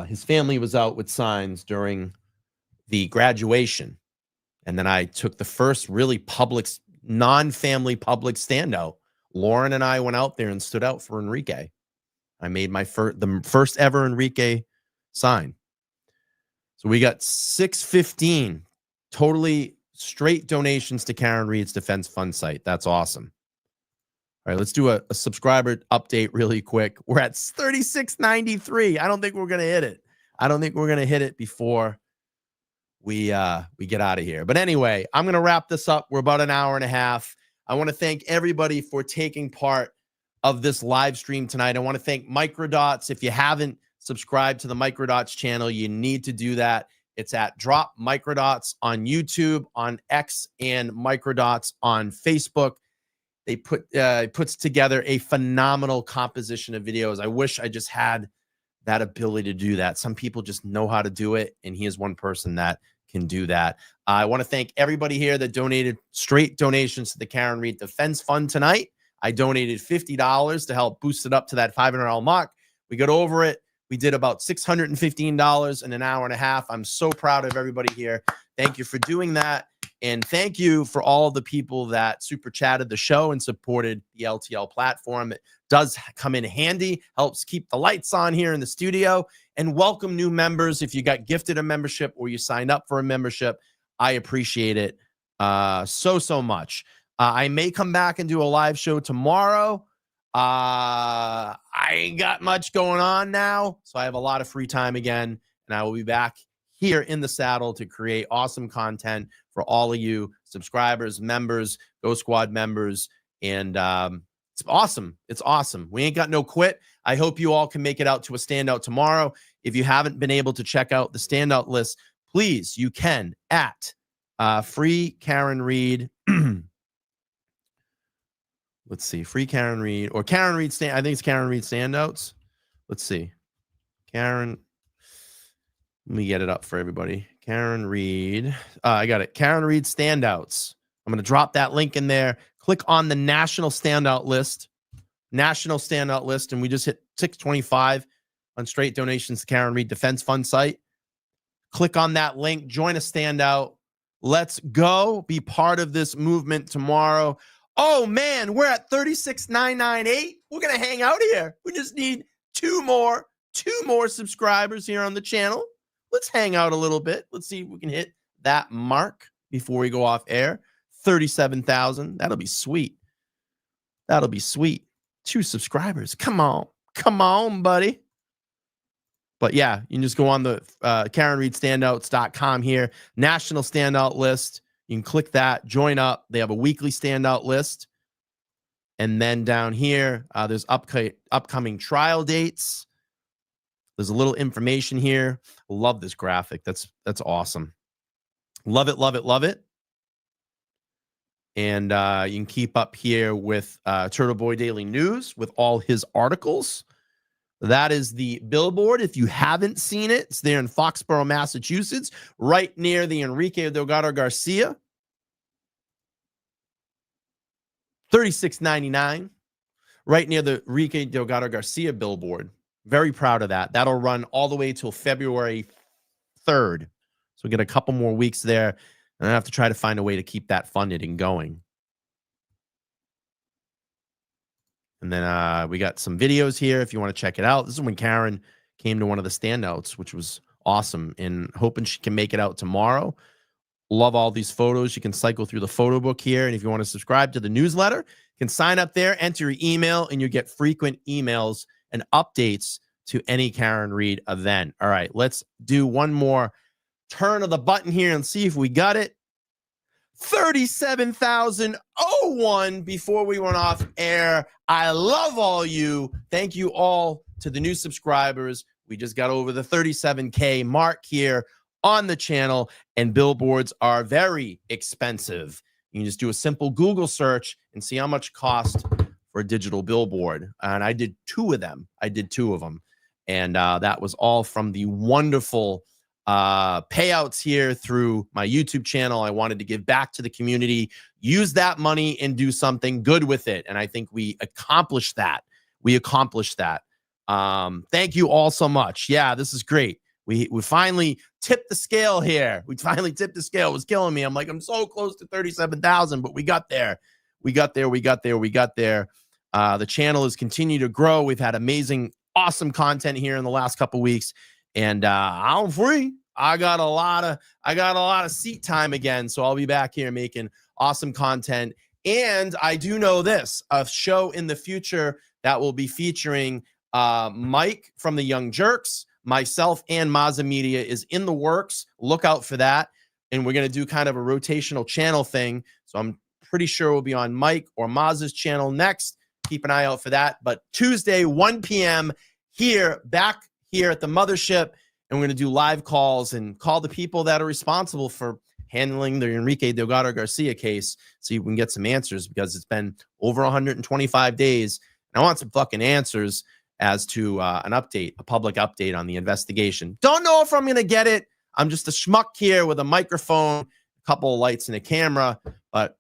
his family was out with signs during the graduation. And then I took the first really public, non-family public standout. Lauren and I went out there and stood out for Enrique. I made the first ever Enrique sign. So we got 615 Totally straight donations to Karen Reed's Defense Fund site. That's awesome. All right, let's do a subscriber update really quick. We're at 3693. I don't think we're going to hit it. I don't think we're going to hit it before we get out of here. But anyway, I'm going to wrap this up. We're about an hour and a half. I want to thank everybody for taking part of this live stream tonight. I want to thank Microdots. If you haven't subscribed to the Microdots channel, you need to do that. It's at Drop Microdots on YouTube, on X, and Microdots on Facebook. They puts together a phenomenal composition of videos. I wish I just had that ability to do that. Some people just know how to do it, and he is one person that can do that. I want to thank everybody here that donated straight donations to the Karen Reed Defense Fund tonight. I donated $50 to help boost it up to that $500 mark. We got over it. We did about $615 in an hour and a half. I'm so proud of everybody here. Thank you for doing that. And thank you for all the people that super chatted the show and supported the LTL platform. It does come in handy, helps keep the lights on here in the studio. And welcome new members. If you got gifted a membership or you signed up for a membership, I appreciate it so much. I may come back and do a live show tomorrow. I ain't got much going on now, so I have a lot of free time again, and I will be back here in the saddle to create awesome content for all of you subscribers, members, Go Squad members, and it's awesome. It's awesome. We ain't got no quit. I hope you all can make it out to a standout tomorrow. If you haven't been able to check out the standout list, please, you can at Free Karen Reed. Let's see, Free Karen Reed or Karen Reed stand. I think it's Karen Reed standouts. Let's see, Karen. Let me get it up for everybody. Karen Reed. I got it. Karen Reed standouts. I'm going to drop that link in there. Click on the national standout list. And we just hit 625 on straight donations to Karen Reed Defense Fund site. Click on that link. Join a standout. Let's go. Be part of this movement tomorrow. Oh, man, we're at 36,998. We're going to hang out here. We just need two more subscribers here on the channel. Let's hang out a little bit. Let's see if we can hit that mark before we go off air. 37,000. That'll be sweet. That'll be sweet. 2 subscribers. Come on. Come on, buddy. But yeah, you can just go on the KarenReedStandouts.com here. National standout list. You can click that, join up. They have a weekly standout list. And then down here, there's upcoming trial dates. There's a little information here. Love this graphic. That's awesome. Love it, love it, love it. And you can keep up here with Turtle Boy Daily News with all his articles. That is the billboard. If you haven't seen it, it's there in Foxborough, Massachusetts, right near the Enrique Delgado Garcia. $36.99, right near the Enrique Delgado Garcia billboard. Very proud of that. That'll run all the way till February 3rd. So we get a couple more weeks there, and I have to try to find a way to keep that funded and going. And then we got some videos here if you want to check it out. This is when Karen came to one of the standouts, which was awesome, and hoping she can make it out tomorrow. Love all these photos. You can cycle through the photo book here. And if you want to subscribe to the newsletter, you can sign up there, enter your email, and you get frequent emails and updates to any Karen Reed event. All right, let's do one more turn of the button here and see if we got it. 37,001 before we went off air. I love all you. Thank you all to the new subscribers. We just got over the 37K mark here on the channel, and billboards are very expensive. You can just do a simple Google search and see how much it costs for a digital billboard. And I did 2 of them. And that was all from the wonderful payouts here through my YouTube channel. I wanted to give back to the community, use that money and do something good with it. And I think we accomplished that. Thank you all so much. Yeah, this is great. We finally tipped the scale here. It was killing me. I'm like, I'm so close to 37,000, but we got there. The channel has continued to grow. We've had amazing, awesome content here in the last couple weeks. And I'm free. I got a lot of seat time again, so I'll be back here making awesome content. And I do know this, a show in the future that will be featuring Mike from the Young Jerks, myself, and Mazza Media is in the works. Look out for that. And we're going to do kind of a rotational channel thing. So I'm pretty sure we'll be on Mike or Mazza's channel next. Keep an eye out for that. But Tuesday, 1 p.m. back here at the mothership. And we're going to do live calls and call the people that are responsible for handling the Enrique Delgado Garcia case so you can get some answers, because it's been over 125 days. And I want some fucking answers as to an update, a public update on the investigation. Don't know if I'm going to get it. I'm just a schmuck here with a microphone, a couple of lights, and a camera, but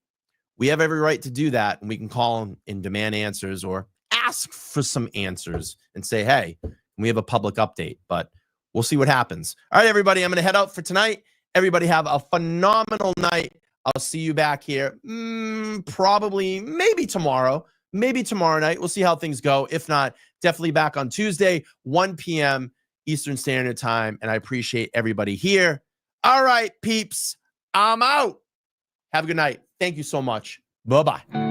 we have every right to do that, and we can call and demand answers or ask for some answers and say, hey, we have a public update, but we'll see what happens. All right, everybody, I'm going to head out for tonight. Everybody have a phenomenal night. I'll see you back here probably maybe tomorrow night. We'll see how things go. If not, definitely back on Tuesday, 1 p.m. Eastern Standard Time, and I appreciate everybody here. All right, peeps, I'm out. Have a good night. Thank you so much. Bye-bye.